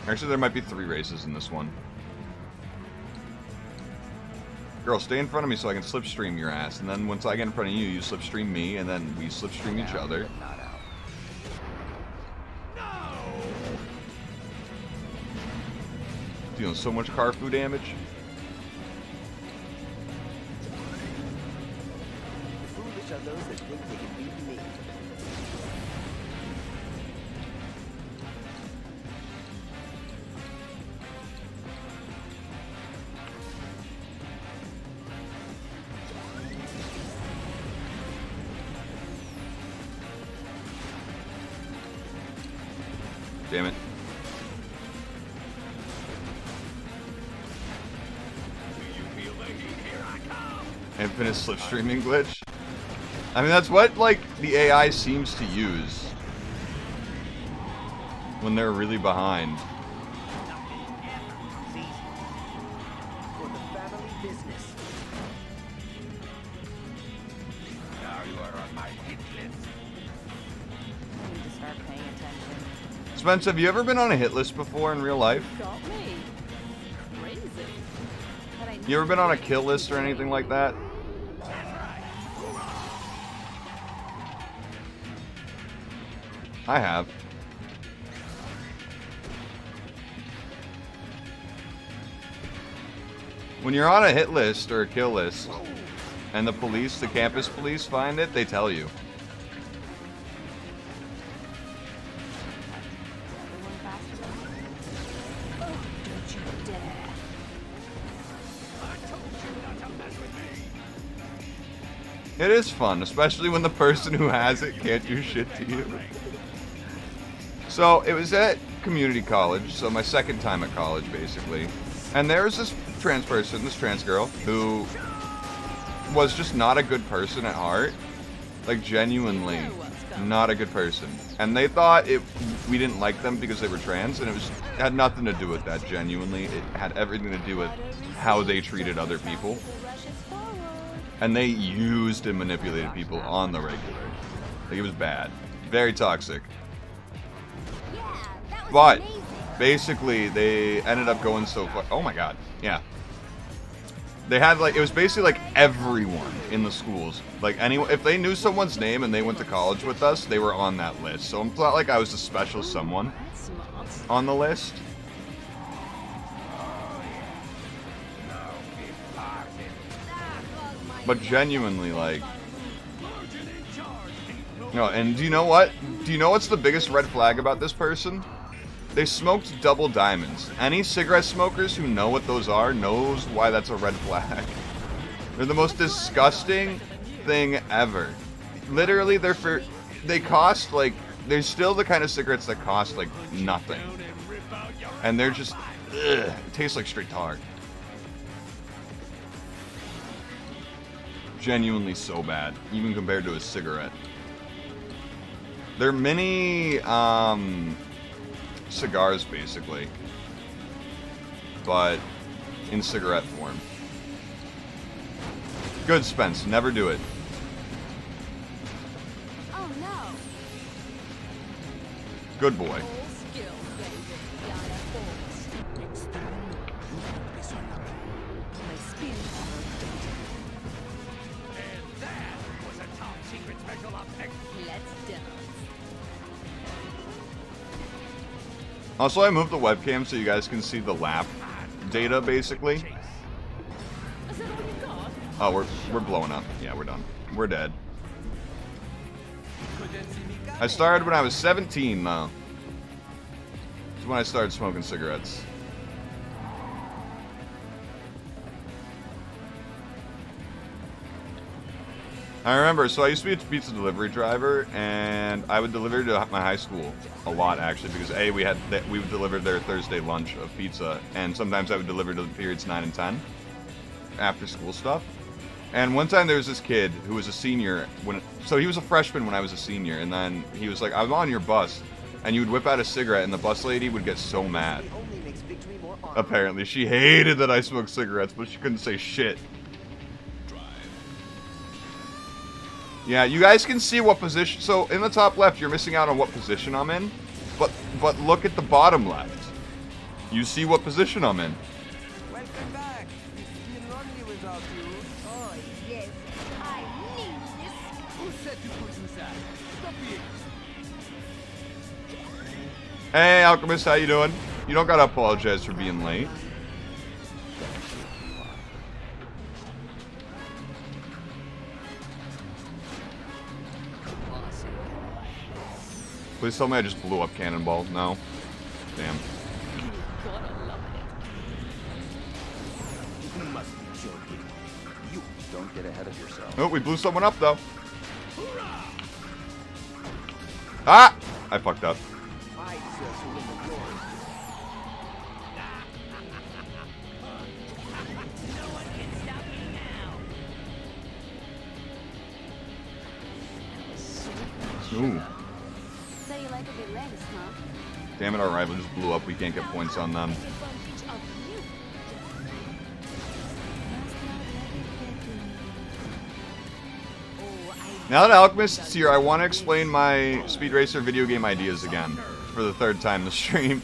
Speaker 1: Actually, there might be 3 races in this one. Girl, stay in front of me so I can slipstream your ass. And then once I get in front of you, you slipstream me, and then we slipstream each other. Dealing so much Carfu damage.
Speaker 10: The foolish are those that think they can beat me.
Speaker 1: Damn it. Infinite slipstreaming glitch. I mean, that's what, like, the AI seems to use. when they're really behind.
Speaker 10: Nothing ever is easy. For the family business.
Speaker 2: Now you are on my hit list.
Speaker 5: I need to start paying attention.
Speaker 1: Spence, have you ever been on a hit list before in real life?
Speaker 5: Got me. Crazy. But I
Speaker 1: You ever been on a kill list or anything like that? I have. When you're on a hit list or a kill list, and the police, the campus police, find it, they tell you.
Speaker 3: Everyone faster than me.
Speaker 5: Oh, don't you dare.
Speaker 2: I told you not to mess with me.
Speaker 1: It is fun, especially when the person who has it can't do shit to you. So, it was at community college, so my second time at college, basically. And there was this trans person, this trans girl, who was just not a good person at heart. Like, genuinely not a good person. And they thought we didn't like them because they were trans, and it had nothing to do with that, genuinely. It had everything to do with how they treated other people.
Speaker 3: The rush is forward.
Speaker 1: And they used and manipulated people on the regular. Like, it was bad. Very toxic.
Speaker 3: Yeah, that was
Speaker 1: But
Speaker 3: amazing.
Speaker 1: basically, they ended up going so far. Oh my god, yeah. They had like, it was basically like everyone in the schools. Like, anyone, if they knew someone's name and they went to college with us, they were on that list. So it's not like I was a special someone
Speaker 5: That's smart.
Speaker 1: on the list. But genuinely, like, no, and do you know what? Do you know what's the biggest red flag about this person? They smoked double diamonds. Any cigarette smokers who know what those are knows why that's a red flag. They're the most disgusting thing ever. Literally, they cost like, they're still the kind of cigarettes that cost like nothing. And they're just, ugh, it tastes like straight tar. Genuinely so bad, even compared to a cigarette. They're mini cigars, basically, but in cigarette form. Good, Spence. Never do it.
Speaker 3: Oh no.
Speaker 1: Good boy.
Speaker 5: All skill, baby. Yada force. My skin
Speaker 2: And that was a top secret special ops expert.
Speaker 5: Let's dance.
Speaker 1: Also, I moved the webcam so you guys can see the lap data, basically.
Speaker 5: Is that all you got?
Speaker 1: Oh, we're blowing up. Yeah, we're done. We're dead. I started when I was 17, though. That's when I started smoking cigarettes. I remember, so I used to be a pizza delivery driver, and I would deliver to my high school a lot, actually, because A, we would deliver their Thursday lunch of pizza, and sometimes I would deliver to the periods 9 and 10, after school stuff. And one time there was this kid who was a senior, so he was a freshman when I was a senior, and then he was like, I'm on your bus, and you would whip out a cigarette, and the bus lady would get so mad.
Speaker 10: It only makes victory more honorable.
Speaker 1: Apparently, she hated that I smoked cigarettes, but she couldn't say shit. Yeah, you guys can see what position. So in the top left, you're missing out on what position I'm in, but look at the bottom left. You see what position I'm in.
Speaker 10: Welcome back. It's been lonely without you.
Speaker 7: Oh, yes. I need this.
Speaker 8: Who said to put inside? Stop it.
Speaker 1: Hey, Alchemist, how you doing? You don't gotta apologize for being late. Please tell me I just blew up Cannonball. No. Damn.
Speaker 5: Gotta love it.
Speaker 10: You must be joking.
Speaker 6: You don't get ahead of yourself.
Speaker 1: Oh, we blew someone up, though. Ah! I fucked up.
Speaker 10: I deserve to win the glory.
Speaker 1: Ooh.
Speaker 3: So you like a bit lettuce, huh?
Speaker 1: Damn it, our rival just blew up. We can't get points on them. Now that Alchemist's here, I want to explain my Speed Racer video game ideas again for the third time this stream.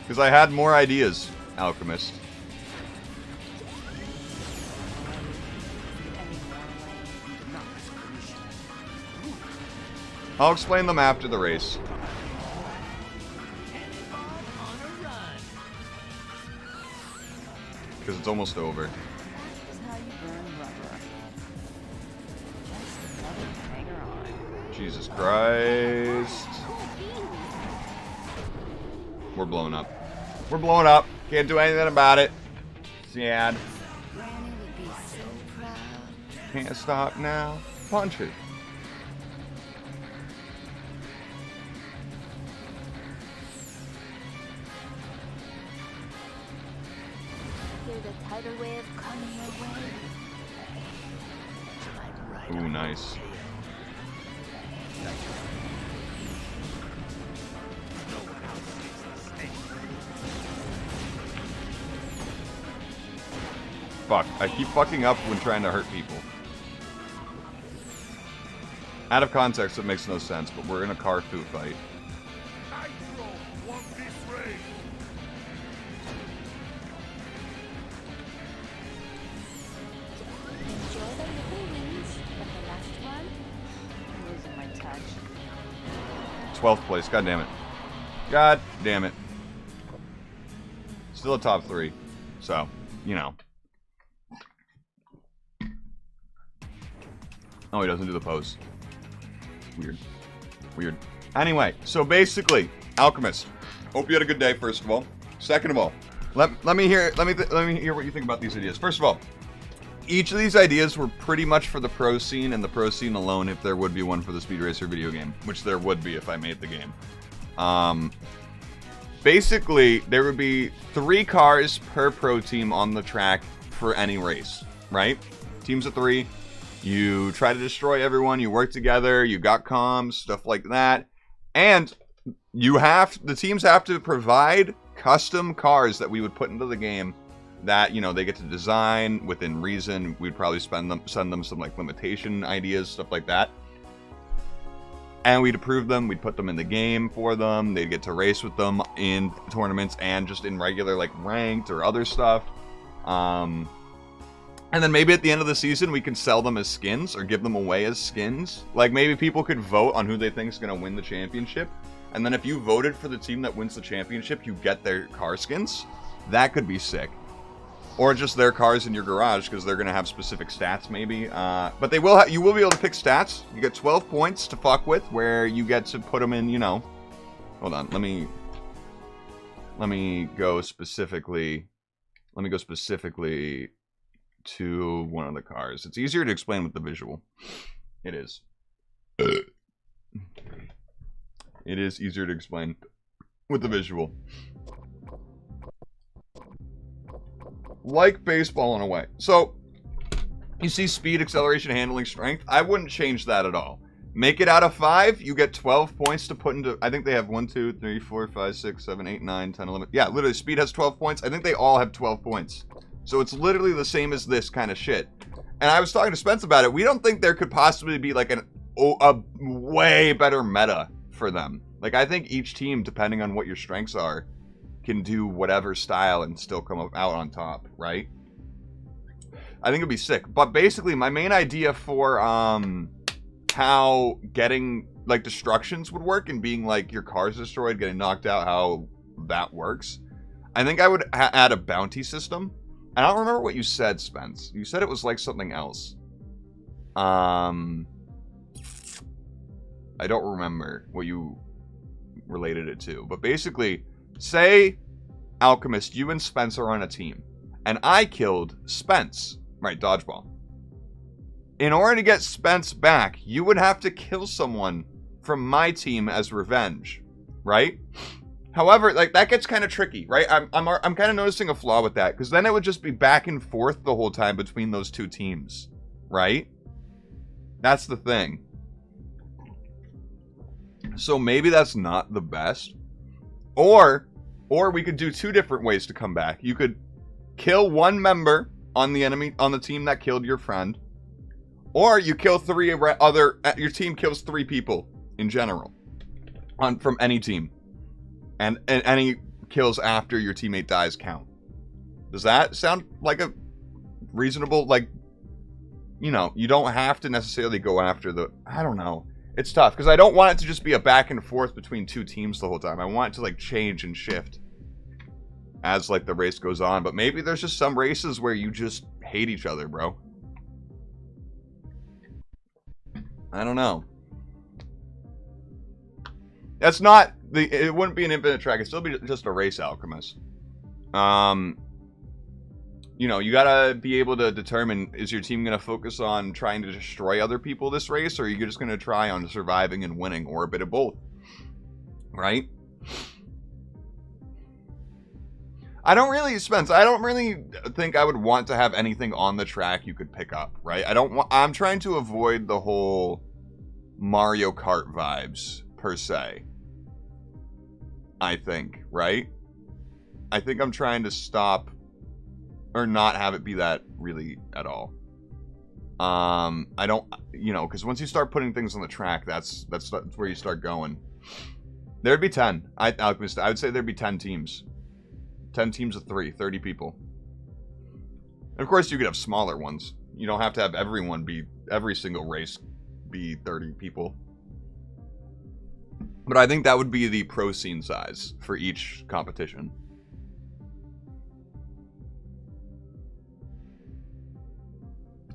Speaker 1: Because I had more ideas, Alchemist. I'll explain them after the race. Because it's almost over.
Speaker 5: This is how you burn rubber. Just another hanger on.
Speaker 1: Jesus Christ. We're blowing up. We're blowing up. Can't do anything about it. Sad.
Speaker 3: Granny would be so proud.
Speaker 1: Can't stop now. Punch it.
Speaker 3: Hear the tidal wave coming your way.
Speaker 1: Ooh, nice. Fuck. I keep fucking up when trying to hurt people. Out of context, it makes no sense, but we're in a car food fight.
Speaker 2: Nitro won this race.
Speaker 3: Enjoy the little wins, but the last one,
Speaker 5: I'm losing my touch.
Speaker 1: 12th place. God damn it. God damn it. Still a top 3. So, you know. Oh, he doesn't do the pose. Weird. Weird. Anyway, so basically, Alchemist. Hope you had a good day, first of all. Second of all, let me hear what you think about these ideas. First of all, each of these ideas were pretty much for the pro scene and the pro scene alone, if there would be one for the Speed Racer video game, which there would be if I made the game. Basically, there would be 3 cars per pro team on the track for any race, right? Teams of 3. You try to destroy everyone, you work together, you got comms, stuff like that. And the teams have to provide custom cars that we would put into the game that, you know, they get to design within reason. We'd probably send them some like limitation ideas, stuff like that. And we'd approve them, we'd put them in the game for them, they'd get to race with them in tournaments and just in regular like ranked or other stuff. And then maybe at the end of the season, we can sell them as skins or give them away as skins. Like, maybe people could vote on who they think is going to win the championship. And then if you voted for the team that wins the championship, you get their car skins. That could be sick. Or just their cars in your garage, because they're going to have specific stats, maybe. But you will be able to pick stats. You get 12 points to fuck with, where you get to put them in, you know... Hold on, let me go specifically... to one of the cars. It's easier to explain with the visual. It is. It is easier to explain with the visual. Like baseball in a way. So, you see speed, acceleration, handling, strength. I wouldn't change that at all. Make it out of 5, you get 12 points to put into... I think they have 1, 2, 3, 4, 5, 6, 7, 8, 9, 10, 11... Yeah, literally, speed has 12 points. I think they all have 12 points. So it's literally the same as this kind of shit. And I was talking to Spence about it. We don't think there could possibly be like a way better meta for them. Like, I think each team, depending on what your strengths are, can do whatever style and still come out on top, right? I think it'd be sick. But basically, my main idea for how getting like destructions would work and being like your car's destroyed, getting knocked out, how that works. I think I would add a bounty system. I don't remember what you said, Spence. You said it was like something else. I don't remember what you related it to. But basically, say, Alchemist, you and Spence are on a team. And I killed Spence. Right, dodgeball. In order to get Spence back, you would have to kill someone from my team as revenge. Right? However, like, that gets kind of tricky, right? I'm kind of noticing a flaw with that, because then it would just be back and forth the whole time between those two teams, right? That's the thing. So maybe that's not the best. Or we could do 2 different ways to come back. You could kill 1 member on the team that killed your friend. Or you kill 3 other, your team kills 3 people in general. From any team. And any kills after your teammate dies count. Does that sound like a reasonable, like, you know, you don't have to necessarily go after the, I don't know. It's tough, because I don't want it to just be a back and forth between 2 teams the whole time. I want it to, like, change and shift as, like, the race goes on. But maybe there's just some races where you just hate each other, bro. I don't know. That's not, it wouldn't be an infinite track. It'd still be just a race, Alchemist. You know, you gotta be able to determine, is your team gonna focus on trying to destroy other people this race, or are you just gonna try on surviving and winning, or a bit of both? Right? I don't really think I would want to have anything on the track you could pick up, right? I'm trying to avoid the whole Mario Kart vibes, per se. I think, right? I think I'm trying to stop or not have it be that really at all. I don't, you know, because once you start putting things on the track, that's where you start going. There'd be 10. Alchemist, I would say there'd be 10 teams. 10 teams of 3, 30 people. And of course, you could have smaller ones. You don't have to have every single race be 30 people. But I think that would be the pro scene size for each competition.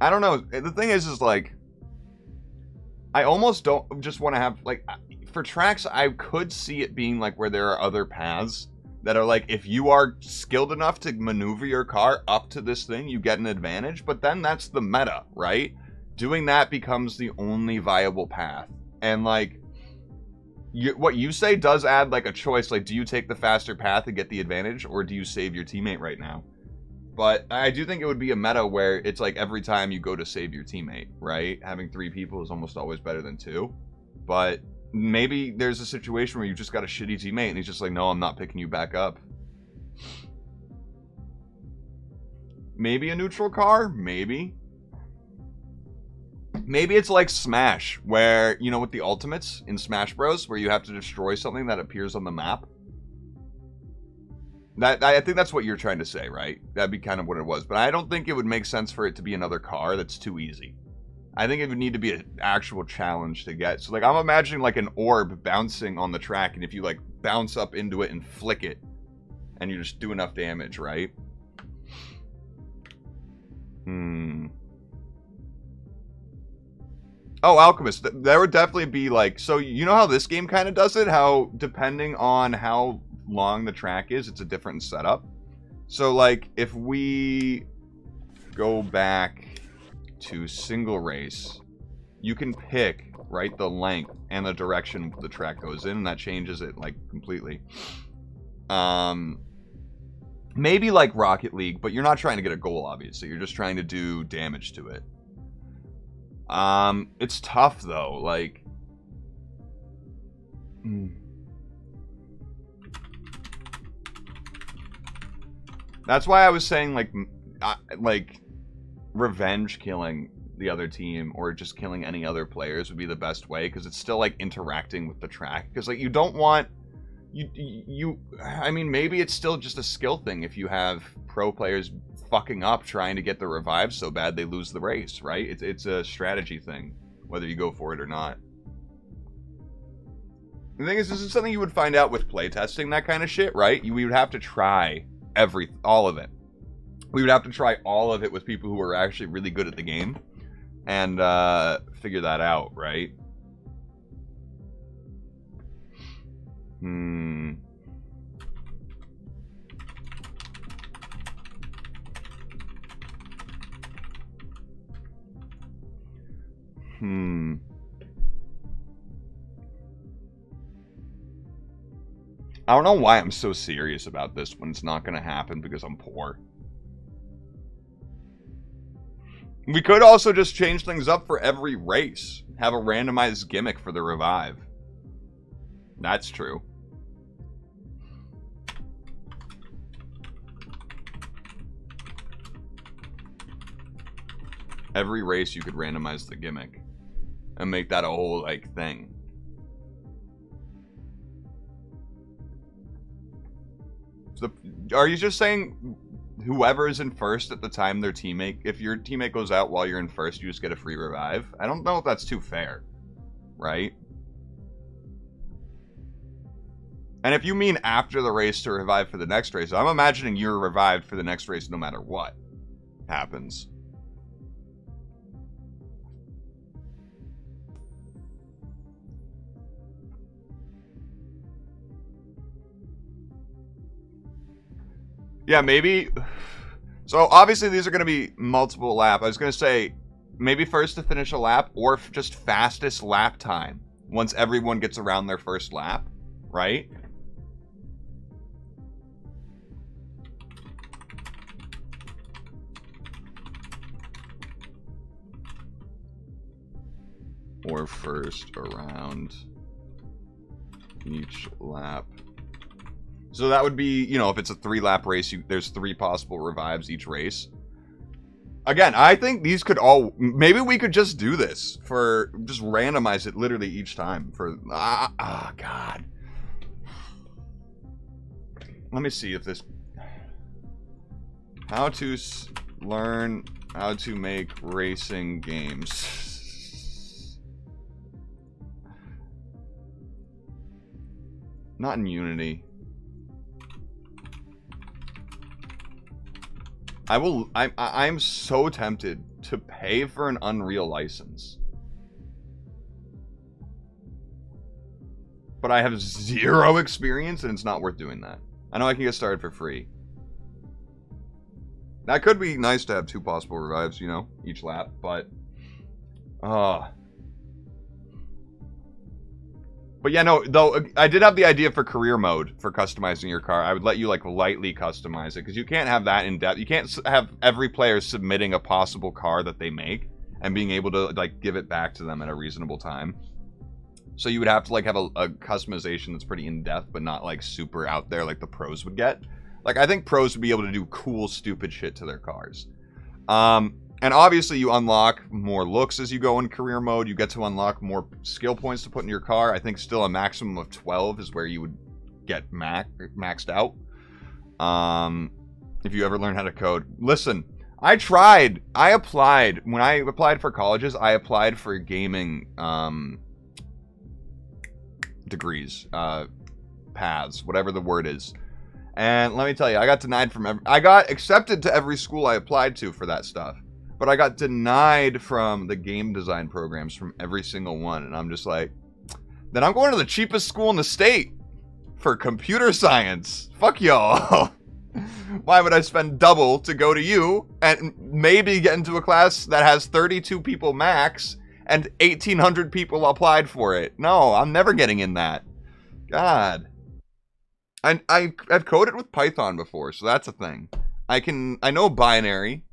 Speaker 1: I don't know. The thing is like, I almost don't just want to have, like, for tracks, I could see it being like where there are other paths that are like, if you are skilled enough to maneuver your car up to this thing, you get an advantage. But then that's the meta, right? Doing that becomes the only viable path. And like, what you say does add like a choice. Like, do you take the faster path and get the advantage, or do you save your teammate right now? But I do think it would be a meta where it's like every time you go to save your teammate, right? Having 3 people is almost always better than 2. But maybe there's a situation where you just got a shitty teammate and he's just like, no, I'm not picking you back up. Maybe a neutral car? Maybe. Maybe it's like Smash, where, you know, with the ultimates in Smash Bros, where you have to destroy something that appears on the map. I think that's what you're trying to say, right? That'd be kind of what it was. But I don't think it would make sense for it to be another car. That's too easy. I think it would need to be an actual challenge to get. So, like, I'm imagining, like, an orb bouncing on the track. And if you, like, bounce up into it and flick it, and you just do enough damage, right? Oh, Alchemist. There would definitely be, like... So, you know how this game kind of does it? How, depending on how long the track is, it's a different setup. So, like, if we go back to single race, you can pick, right, the length and the direction the track goes in, and that changes it, like, completely. Maybe like Rocket League, but you're not trying to get a goal, obviously. You're just trying to do damage to it. It's tough, though, like... That's why I was saying, like revenge killing the other team or just killing any other players would be the best way, because it's still, like, interacting with the track. Because, like, you don't want... I mean, maybe it's still just a skill thing if you have pro players fucking up trying to get the revive so bad they lose the race, right? It's a strategy thing, whether you go for it or not. The thing is, this is something you would find out with playtesting, that kind of shit, right? We would have to try all of it. We would have to try all of it with people who are actually really good at the game and figure that out, right? I don't know why I'm so serious about this when it's not going to happen because I'm poor. We could also just change things up for every race. Have a randomized gimmick for the revive. That's true. Every race you could randomize the gimmick and make that a whole like thing. So, are you just saying whoever is in first at the time their teammate, if your teammate goes out while you're in first, you just get a free revive? I don't know if that's too fair, right? And if you mean after the race to revive for the next race, I'm imagining you're revived for the next race no matter what happens. Yeah, maybe. So obviously these are going to be multiple lap. I was going to say maybe first to finish a lap or just fastest lap time once everyone gets around their first lap, right? Or first around each lap. So that would be, you know, if it's a 3-lap race, there's 3 possible revives each race. Again, I think these could all... Maybe we could just do this for... Just randomize it literally each time for... God. Let me see if this... How to learn how to make racing games. Not in Unity. I'm so tempted to pay for an Unreal license. But I have 0 experience and it's not worth doing that. I know I can get started for free. That could be nice to have 2 possible revives, you know, each lap, but... But yeah, no, though, I did have the idea for career mode for customizing your car. I would let you, like, lightly customize it, because you can't have that in depth. You can't have every player submitting a possible car that they make and being able to, like, give it back to them at a reasonable time. So you would have to, like, have a customization that's pretty in-depth, but not, like, super out there like the pros would get. Like, I think pros would be able to do cool, stupid shit to their cars. And obviously you unlock more looks as you go in career mode. You get to unlock more skill points to put in your car. I think still a maximum of 12 is where you would get maxed out. If you ever learn how to code. Listen, I tried. I applied. When I applied for colleges, I applied for gaming degrees, paths, whatever the word is. And let me tell you, I got denied from I got accepted to every school I applied to for that stuff. But I got denied from the game design programs from every single one. And I'm just like, then I'm going to the cheapest school in the state for computer science. Fuck y'all. Why would I spend double to go to you and maybe get into a class that has 32 people max and 1,800 people applied for it? No, I'm never getting in that. God. I've coded with Python before, so that's a thing. I know binary.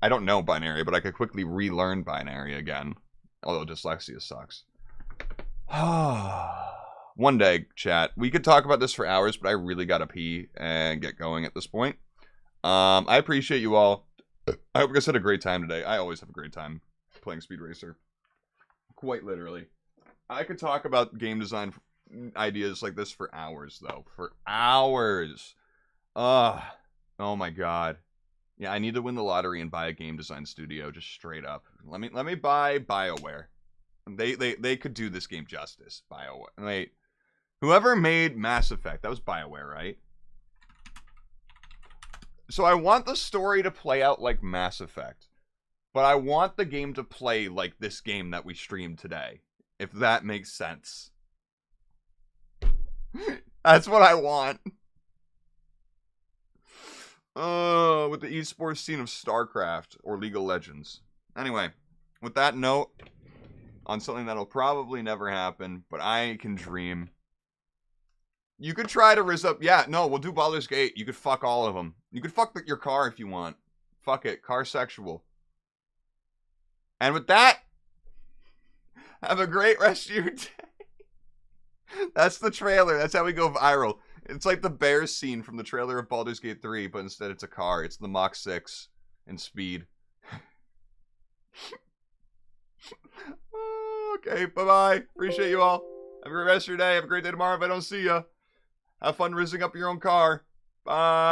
Speaker 1: I don't know binary, but I could quickly relearn binary again. Although dyslexia sucks. One day, chat. We could talk about this for hours, but I really gotta pee and get going at this point. I appreciate you all. I hope you guys had a great time today. I always have a great time playing Speed Racer. Quite literally. I could talk about game design ideas like this for hours, though. For hours. Oh my god. Yeah, I need to win the lottery and buy a game design studio, just straight up. Let me buy BioWare. They could do this game justice. BioWare. Wait. Whoever made Mass Effect, that was BioWare, right? So I want the story to play out like Mass Effect. But I want the game to play like this game that we streamed today. If that makes sense. That's what I want. With the esports scene of StarCraft or League of Legends. Anyway, with that note, on something that'll probably never happen, but I can dream. You could try to rizz up. Yeah, no, we'll do Baldur's Gate. You could fuck all of them. You could fuck your car if you want. Fuck it. Car sexual. And with that, have a great rest of your day. That's the trailer. That's how we go viral. It's like the bear scene from the trailer of Baldur's Gate 3, but instead it's a car. It's the Mach 6 in speed. Okay, bye-bye. Appreciate you all. Have a great rest of your day. Have a great day tomorrow if I don't see you. Have fun rizzing up your own car. Bye.